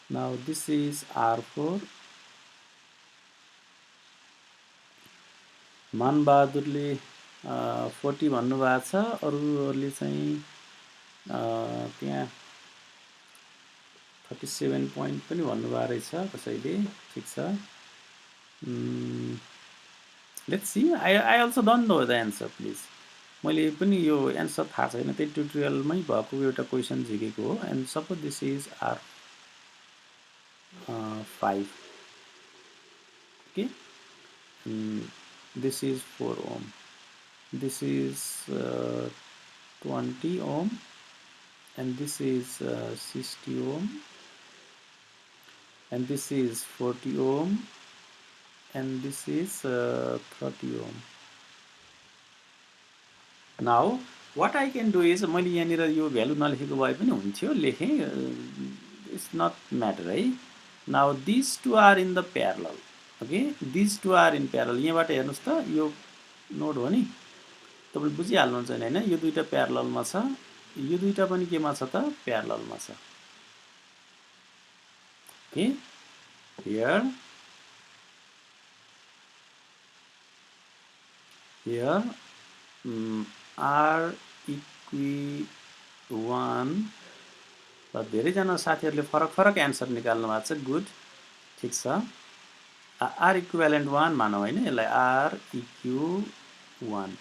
Now this is R4. मानबहादुरले 40 भन्नुभएको छ, अरूहरूले चाहिँ त्यहाँ 37 point पनि भन्नुभएको रहेछ कसैले. ठिक छ. Let's see. I also don't know the answer, please. मैले पनि यो एन्सर थाहा छैन, त्यही ट्युटोरियलमै भएको एउटा क्वेसन झिकेको हो. And suppose this is R5. Okay. This is 4 ohm. This is 20 ohm, and this is 60 ohm, and this is 40 ohm, and this is 30 ohm. Now what I can do is मैले यहाँनिर यो value नलेखेको भए पनि हुन्थ्यो, लेखेँ. It's not matter है. Now these two are in the parallel. Okay, these two are in parallel. यहाँबाट हेर्नुस् त, यो नोड हो नि, तपाईले बुझिहाल्नुहुन्छ नि हैन. यो दुईटा प्यारललमा छ, यो दुईटा पनि केमा छ त, प्यारललमा छ. Okay, here R equi 1. र धेरैजना साथीहरूले फरक फरक एन्सर निकाल्नु भएको छ. गुड, ठिक छ. R equivalent 1 मानौ हैन, यसलाई R eq 1.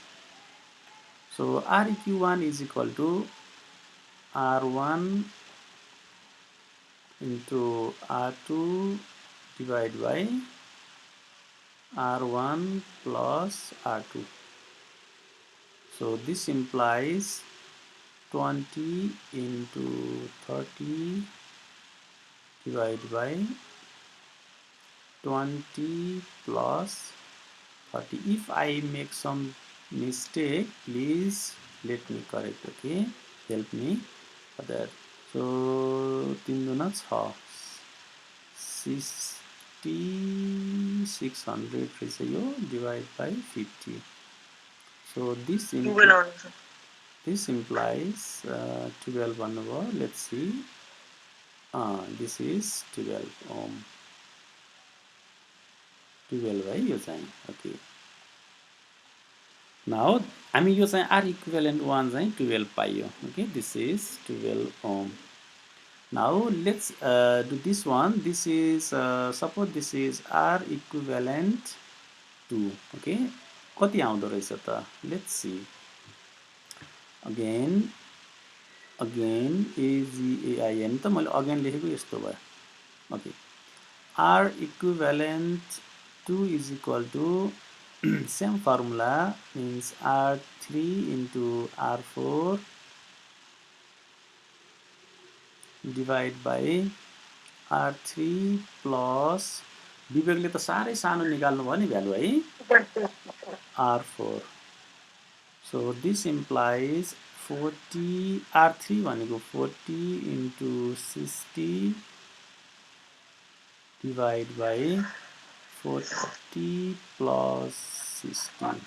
So R eq 1 is equal to R1 into R2 divided by R1 plus R2. So this implies 20 into 30 divided by 20 plus 30. If I make some mistake, please let me correct. Okay, help me for that. So 3 दूना 6. 600 रहेछ यो divide by 50. So this 12 आउँछ this implies 12 भन्नुभयो. Let's see. This is 12 ohm. 12 है यो चाहिँ. Okay. Now हामी यो चाहिँ R equivalent 1 चाहिँ 12 पाइयो. Okay, this is 12 ohm. Now let's do this one. This is suppose this is R equivalent 2. Okay, कति आउँदो रहेछ त? Let's see. Again AGAIN त मैले again लेखेको यस्तो भयो. Okay, R equivalent 2 is equal to same formula, means R3 into R4 divide by R3 plus विवेकले त साह्रै सानो निकाल्नु भयो नि भ्यालु है R4. So this implies 40 R3 भनेको 40 into 60 divide by 40 plus 60.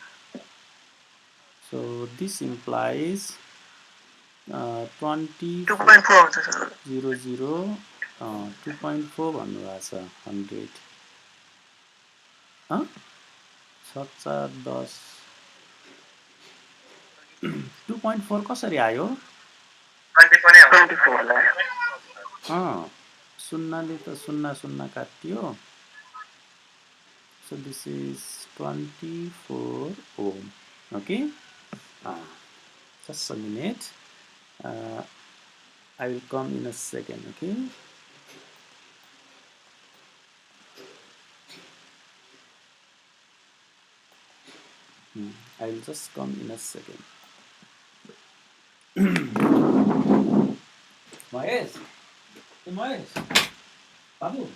So this implies 20 2.4 आउँछ सर 00 2.4 भन्नुभएको छ 100 सच्चा 10 2.4 कसरी आयो 24 लाई शून्यले त 00 काटियो. So this is 24 ohm. Okay, just a minute. I will come in a second. Okay, I will just come in a second. Mahesh, Babu,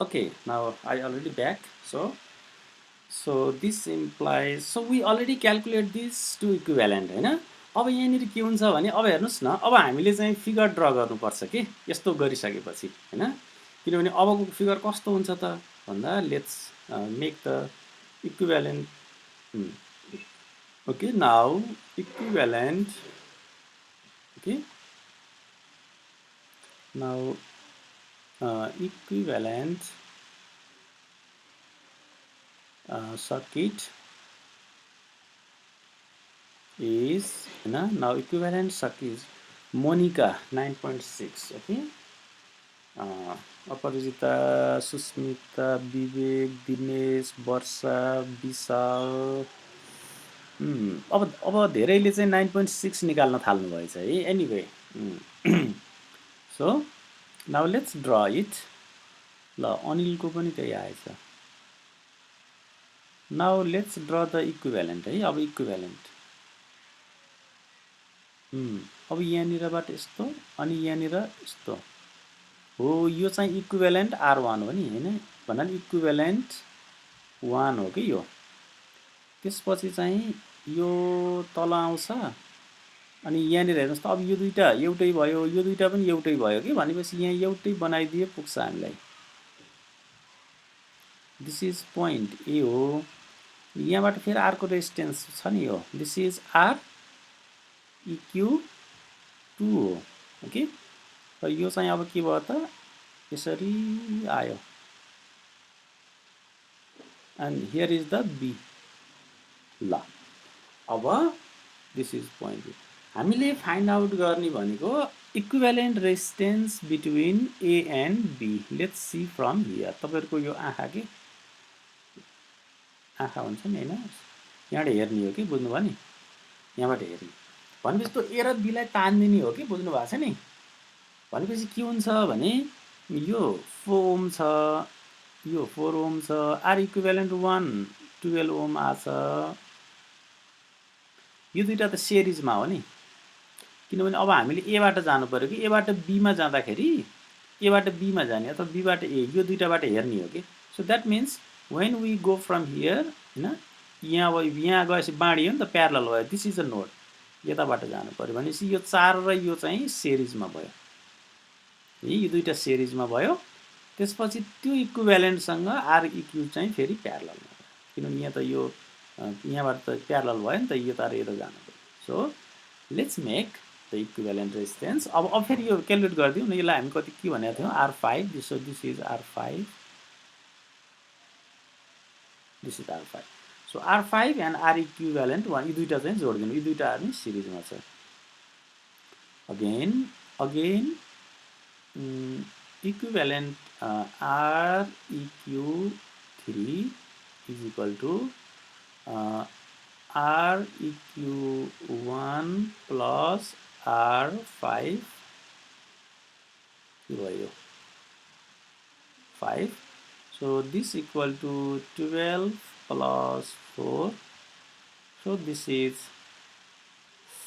okay, now I already back. So this implies, so we already calculate these two equivalent हैन. अब यहाँनिर के हुन्छ भने अब हेर्नुस् न, अब हामीले चाहिँ फिगर ड्र गर्नुपर्छ के यस्तो गरिसकेपछि हैन. किनभने अबको फिगर कस्तो हुन्छ त भन्दा let's make the equivalent. Okay, now equivalent. Okay, now equivalent circuit is now equivalent circuit is Monica 9.6. Okay, Aparajita, Susmita, विवेक, दिनेश, वर्षा, विशाल, अब धेरैले चाहिँ 9.6 निकाल्न थाल्नु भएछ है. Anyway, so now let's draw it. ल अनिलको पनि त्यही आएछ. Now let's draw the equivalent है. अब इक्विभ्यालेन्ट अब यहाँनिरबाट यस्तो अनि यहाँनिर यस्तो हो. यो चाहिँ इक्विभ्यालेन्ट R1 हो नि हैन, भन्नाले इक्विभ्यालेन्ट 1 हो कि यो. त्यसपछि चाहिँ यो तल आउँछ अनि यहाँनिर हेर्नुस् त. अब यो दुईटा एउटै भयो, यो दुईटा पनि एउटै भयो कि, भनेपछि यहाँ एउटै बनाइदिए पुग्छ हामीलाई. दिस इज पोइन्ट ए हो. यहाँबाट फेरि आरको रेजिस्टेन्स छ नि यो. दिस इज आर EQ2 हो. ओके, र यो चाहिँ अब के भयो त यसरी आयो. And here is the B. ल अब दिस इज पोइन्ट. हामीले फाइन्ड आउट गर्ने भनेको equivalent resistance between A and B. Let's see from here. तपाईहरुको यो आँखा के आँखा हुन्छ नि हैन, यहाँबाट हेर्ने हो कि, बुझ्नुभयो नि, यहाँबाट हेर्ने भनेपछि त्यो ए र बीलाई तान्दिने हो कि, बुझ्नु भएको छ नि. भनेपछि के हुन्छ भने यो 4 ओम छ, यो 4 ओम छ. आर इक्विभ्यालेन्ट 1 12 ओम आछ. यो दुईटा त सिरिजमा हो नि, किनभने अब हामीले ए बाट जानु पर्यो कि. ए बाट बी मा जाँदाखेरि एबाट बीमा जाने अथवा बीबाट ए, यो दुईटाबाट हेर्ने हो कि। So that means when we go from here होइन, यहाँ गएपछि बाँडियो नि त, प्यारलल भयो, दिस इज अ नोड, यताबाट जानु पऱ्यो भनेपछि यो 4 र यो चाहिँ सिरिजमा भयो है, यो दुईटा सिरिजमा भयो। त्यसपछि त्यो इक्विभ्यालेन्टसँग आरइक्यू चाहिँ फेरि प्यारललमा भयो, किनभने यहाँ त यो यहाँबाट त प्यारलल भयो नि त, यो तार यता जानु पऱ्यो। So let's make the equivalent resistance. अब फेरि यो क्यालकुलेट गरिदिउँ न, यसलाई हामी कति के भनेको थियौँ, R5, so this is R5, this is R5। So R5 and R equivalent one, यी दुईटा चाहिँ जोडिदिनु, यी दुईटा पनि सिरिजमा छ। Again equivalent REQ3 is equal to REQ1 plus R5 5. So this equal to 12 plus 4. So this is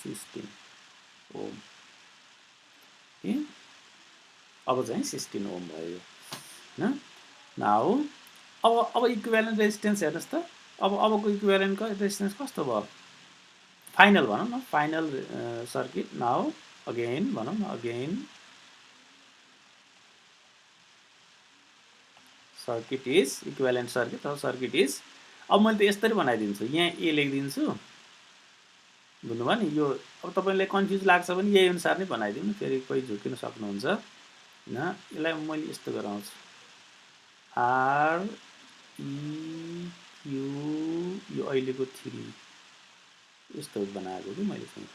16 ohm. Okay. अब चाहिँ 16 ओम भयो हैन। नाउ अब इक्विभ्यालेन्ट रेजिस्टेन्स हेर्नुस् त, अबको इक्विभ्यालेन्टको रेजिस्टेन्स कस्तो भयो, फाइनल भनौँ न, फाइनल सर्किट। नाउ अगेन भनौँ न, again circuit is equivalent circuit, अब सर्किट इज, अब मैले त यसरी बनाइदिन्छु, यहाँ ए लेखिदिन्छु, बुझ्नुभयो नि। यो अब तपाईँलाई कन्फ्युज लाग्छ भने यही अनुसार नै बनाइदिउँ न, फेरि कोही झुकिन सक्नुहुन्छ न। यसलाई मैले यस्तो गराउँछु, REQ, यो अहिलेको 3 यस्तो बनाएको कि मैले चाहिँ।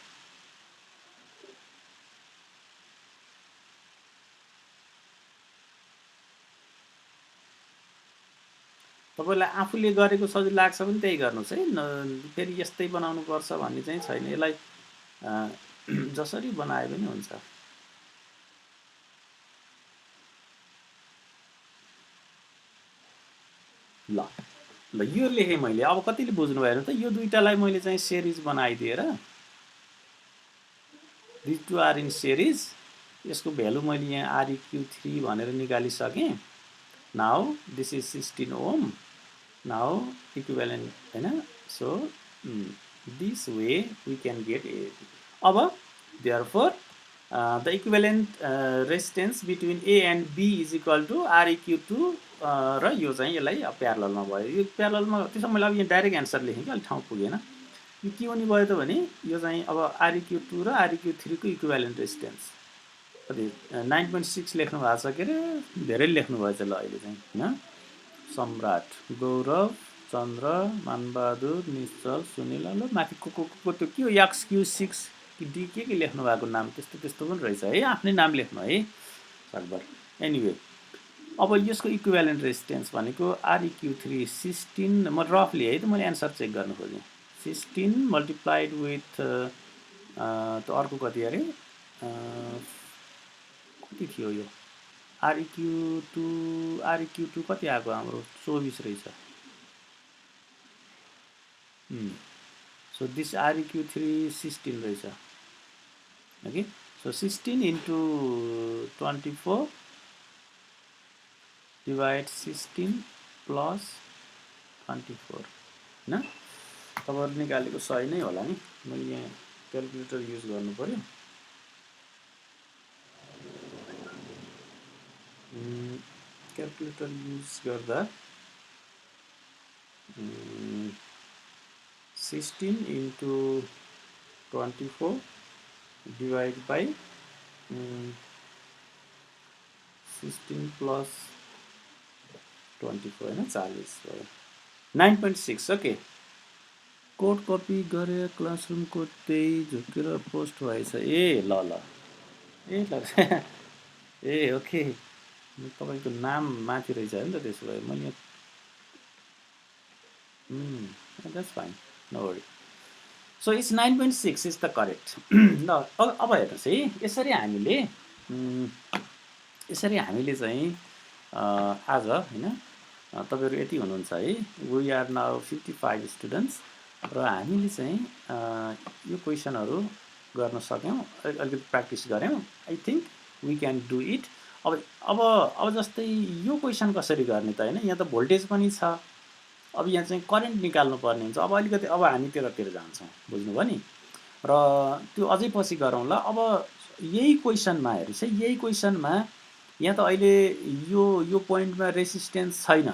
तपाईँलाई आफूले गरेको सजिलो लाग्छ भने त्यही गर्नुहोस् है, फेरि यस्तै बनाउनु पर्छ भन्ने चाहिँ छैन, यसलाई जसरी बनाए पनि हुन्छ। ल यो लेखेँ मैले, अब कतिले बुझ्नु भयो त, यो दुईटालाई मैले चाहिँ सिरिज बनाइदिएर, this two are in series, यसको भ्यालु मैले यहाँ REQ3 भनेर निकालिसकेँ। Now this is 16 ohm, now equivalent हैन। So this way we can get A. अब therefore the equivalent resistance between A and B is equal to REQ2 र यो चाहिँ यसलाई प्यारललमा भयो। यो प्यारललमा त्यसो मैले अब यहाँ डाइरेक्ट एन्सर लेखेँ कि अलिक ठाउँ पुगेन। यो के हुने भयो त भने यो चाहिँ अब REQ2 र REQ3 को इक्विभ्यालेन्ट रेजिस्टेन्स कति 9.6 लेख्नु भएको छ के अरे, धेरै लेख्नु भएछ ल अहिले चाहिँ हैन। सम्राट, गौरव, चन्द्र, मानबहादुर, निश्चल, सुनिल, ल माथि को त्यो के हो, XQ6 डी के लेख्नु भएको नाम त्यस्तो पनि रहेछ है, आफ्नै नाम लेख्नु है सकभर। एनिवे अब यसको इक्विभ्यालेन्ट रेजिस्टेन्स भनेको REQ3 16, म रफली है त मैले एन्सर चेक गर्न खोजेँ, 16 मल्टिप्लाइड विथ त अर्को कति अरे कति थियो यो REQ2 कति आएको हाम्रो 24 रहेछ। सो दिस REQ3 16 रहेछ। Okay, so 16 into 24 divide 16 plus 24 हैन। तपाईँहरूले निकालेको सही नै होला नि, मैले यहाँ क्यालकुलेटर युज गर्नु पर्यो। क्यालकुलेटर युज गर्दा 16 into 24 डिवाइड बाई 16 प्लस 24 हैन, 40 भयो, 9.6। ओके, कोड कपी गरे क्लासरुम कोड त्यही झुकेर पोस्ट भएछ। ए ल ए ओके, तपाईँको नाम माथि रहेछ नि त, त्यसो भए मैले that's fine, no worry. So it's 9.6 is the correct. ल अब हेर्नुहोस् है, यसरी हामीले चाहिँ आज हैन तपाईँहरू यति हुनुहुन्छ है, वी आर नाउ 55 स्टुडेन्ट्स र हामीले चाहिँ यो क्वेसनहरू गर्न सक्यौँ, अलिकति प्र्याक्टिस गऱ्यौँ। I think we can do it. अब अब अब जस्तै यो क्वेसन कसरी गर्ने त हैन, यहाँ त भोल्टेज पनि छ, अब यहाँ चाहिँ करेन्ट निकाल्नु पर्ने हुन्छ। अब अलिकति अब हामी त्यतातिर जान्छौँ, बुझ्नुभयो नि। र त्यो अझै पछि गरौँ ल। अब यही क्वेसनमा हेर्नुहोस् है, यही क्वेसनमा यहाँ त अहिले यो पोइन्टमा रेसिस्टेन्स छैन।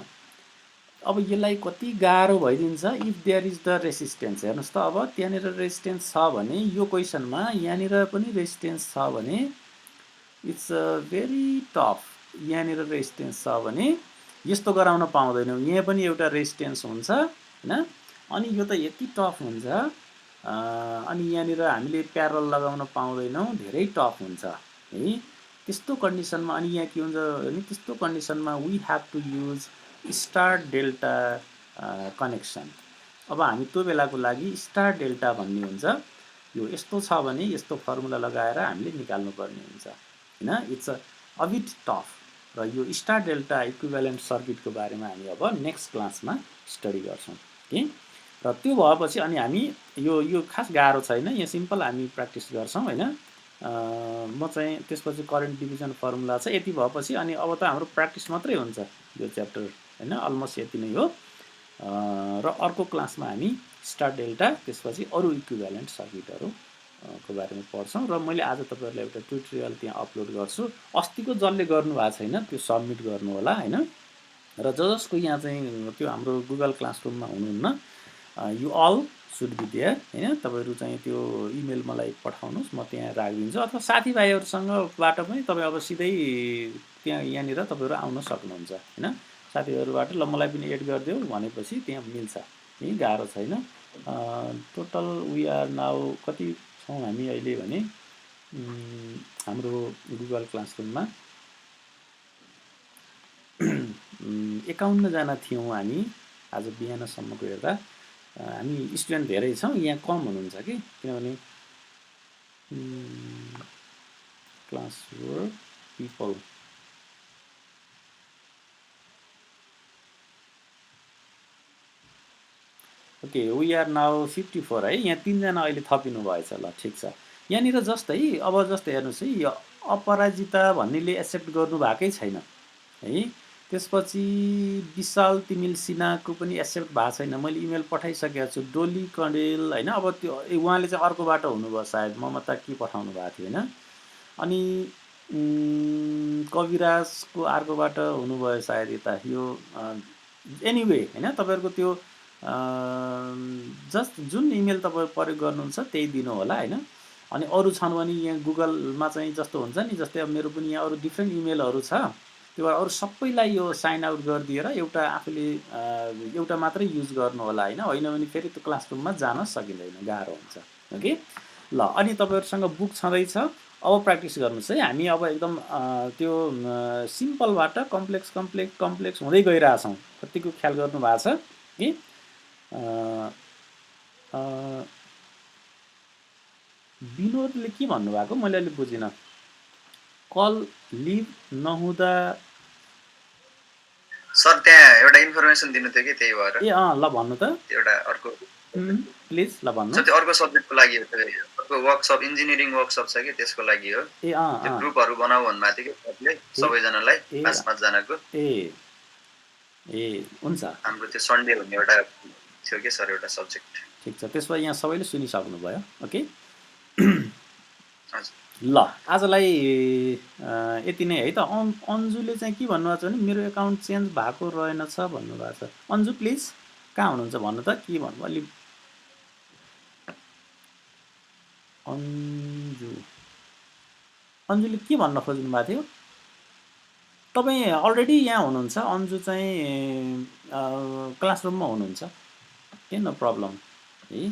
अब यसलाई कति गाह्रो भइदिन्छ if there is the resistance. हेर्नुहोस् त, अब त्यहाँनिर रेसिस्टेन्स छ भने यो क्वेसनमा यहाँनिर पनि रेसिस्टेन्स छ भने इट्स भेरी टफ। यहाँनिर रेसिस्टेन्स छ भने यस्तो गराउन पाउँदैनौँ, यहाँ पनि एउटा रेसिस्टेन्स हुन्छ हैन, अनि यो त यति टफ हुन्छ, अनि यहाँनिर हामीले प्यारल लगाउन पाउँदैनौँ, धेरै टफ हुन्छ है। त्यस्तो कन्डिसनमा अनि यहाँ के हुन्छ भने त्यस्तो कन्डिसनमा we have to use star delta connection. अब हामी त्यो बेलाको लागि स्टार डेल्टा भन्ने हुन्छ, यो यस्तो छ भने यस्तो फर्मुला लगाएर हामीले निकाल्नुपर्ने हुन्छ हैन। It's a bit tough. र यो स्टार डेल्टा इक्विभ्यालेन्ट सर्किटको बारेमा हामी अब नेक्स्ट क्लासमा स्टडी गर्छौँ कि। र त्यो भएपछि अनि हामी यो खास गाह्रो छैन, यहाँ सिम्पल हामी प्र्याक्टिस गर्छौँ हैन। म चाहिँ त्यसपछि करेन्ट डिभिजन फर्मुला छ, यति भएपछि अनि अब त हाम्रो प्र्याक्टिस मात्रै हुन्छ यो च्याप्टर हैन, अलमोस्ट यति नै हो। र अर्को क्लासमा हामी स्टार डेल्टा त्यसपछि अरू इक्विभ्यालेन्ट सर्किटहरू को बारेमा पढ्छौँ। र मैले आज तपाईँहरूलाई एउटा ट्युटोरियल त्यहाँ अपलोड गर्छु, अस्तिको जसले गर्नु भएको छैन त्यो सबमिट गर्नु होला हैन। र जसको यहाँ चाहिँ त्यो हाम्रो गुगल क्लासरुममा हुनुहुन्न, you all should be there हैन। तपाईँहरू चाहिँ त्यो इमेल मलाई पठाउनुहोस्, म त्यहाँ राखिदिन्छु, अथवा साथीभाइहरूसँगबाट पनि तपाईँ अब सिधै त्यहाँ यहाँनिर तपाईँहरू आउन सक्नुहुन्छ हैन। साथीभाइहरूबाट ल मलाई पनि एड गरिदेऊ भनेपछि त्यहाँ मिल्छ, यही गाह्रो छैन। टोटल वी आर नाउ कति छौँ हामी अहिले भने हाम्रो गुगल क्लासरुममा 51 जना थियौँ हामी आज बिहानसम्मको हेर्दा। हामी स्टुडेन्ट धेरै छौँ, यहाँ कम हुनुहुन्छ कि, किनभने class work people okay we are now 54 है। यहाँ 3 जना अहिले थपिनु भएछ, ल ठिक छ। यहाँनिर जस्तै अब जस्तै हेर्नुहोस् है, यो अपराजिता भन्नेले एक्सेप्ट गर्नु भएकै छैन है। त्यसपछि विशाल तिमिल सिन्हाको पनि एक्सेप्ट भएको छैन, मैले इमेल पठाइसकेको छु। डोली कडेल हैन, अब त्यो उहाँले चाहिँ अर्को बाटो हुनुभयो सायद, ममता के पठाउनु भएको थियो हैन। अनि कविराजको अर्कोबाट हुनुभयो सायद यता यो एनिवे हैन। तपाईँहरूको त्यो जस्ट जुन इमेल तपाईँ प्रयोग गर्नुहुन्छ त्यही दिनु होला हैन। अनि अरू छन् भने यहाँ गुगलमा चाहिँ जस्तो हुन्छ नि, जस्तै अब मेरो पनि यहाँ अरू डिफ्रेन्ट इमेलहरू छ, त्यो भएर अरू सबैलाई यो साइन आउट गरिदिएर एउटा आफूले एउटा मात्रै युज गर्नु होला हैन, होइन भने फेरि त्यो क्लासरुममा जान सकिँदैन, गाह्रो हुन्छ ओके। ल अनि तपाईँहरूसँग बुक छँदैछ, अब प्र्याक्टिस गर्नुहोस् है। हामी अब एकदम त्यो सिम्पलबाट कम्प्लेक्स हुँदै गइरहेछौँ, कतिको ख्याल गर्नु भएको छ कि। विनोदले के भन्नुभएको मैले अहिले बुझिनँ। कल लिभ नहुँदा सर त्यहाँ एउटा इन्फर्मेसन दिनु थियो कि, त्यही भएर। ए ल भन्नु त एउटा अर्को प्लिज ल भन्नु। त्यो अर्को सब्जेक्टको लागि हो, अर्को वर्कसप इन्जिनियरिङ वर्कसप छ कि त्यसको लागि हो। ए त्यो ग्रुपहरू बनाऊ भन्नुभएको थियो कि सरले, सबैजनालाई 5-5 जनाको। ए हुन्छ। हाम्रो त्यो सन्डे भन्ने एउटा थियो कि सर, एउटा सब्जेक्ट। ठिक छ, त्यसो भए यहाँ सबैले सुनिसक्नु भयो ओके। हजुर ल आजलाई यति नै है त। अन्जुले चाहिँ के भन्नुभएको छ भने मेरो एकाउन्ट चेन्ज भएको रहेनछ भन्नुभएको छ। अन्जु प्लिज कहाँ हुनुहुन्छ भन्नु त, के भन्नु अलि। अन्जुले के भन्न खोज्नु भएको थियो? तपाईँ अलरेडी यहाँ हुनुहुन्छ, अन्जु चाहिँ क्लासरुममा हुनुहुन्छ, के नो प्रब्लम है।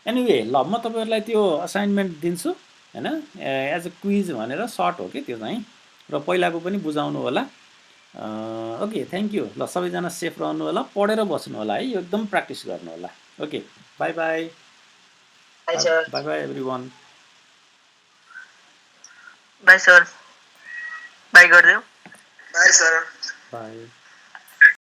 एनिवे ल म तपाईँहरूलाई त्यो असाइनमेन्ट दिन्छु हैन, एज अ क्विज भनेर, सर्ट हो कि त्यो चाहिँ, र पहिलाको पनि बुझाउनु होला। Okay thank you. ल सबैजना सेफ रहनु होला, पढेर बस्नु होला है, यो एकदम प्र्याक्टिस गर्नु होला। Okay bye bye bye bye everyone. Bye sir, bye गरिदेऊ। Bye sir. बाई।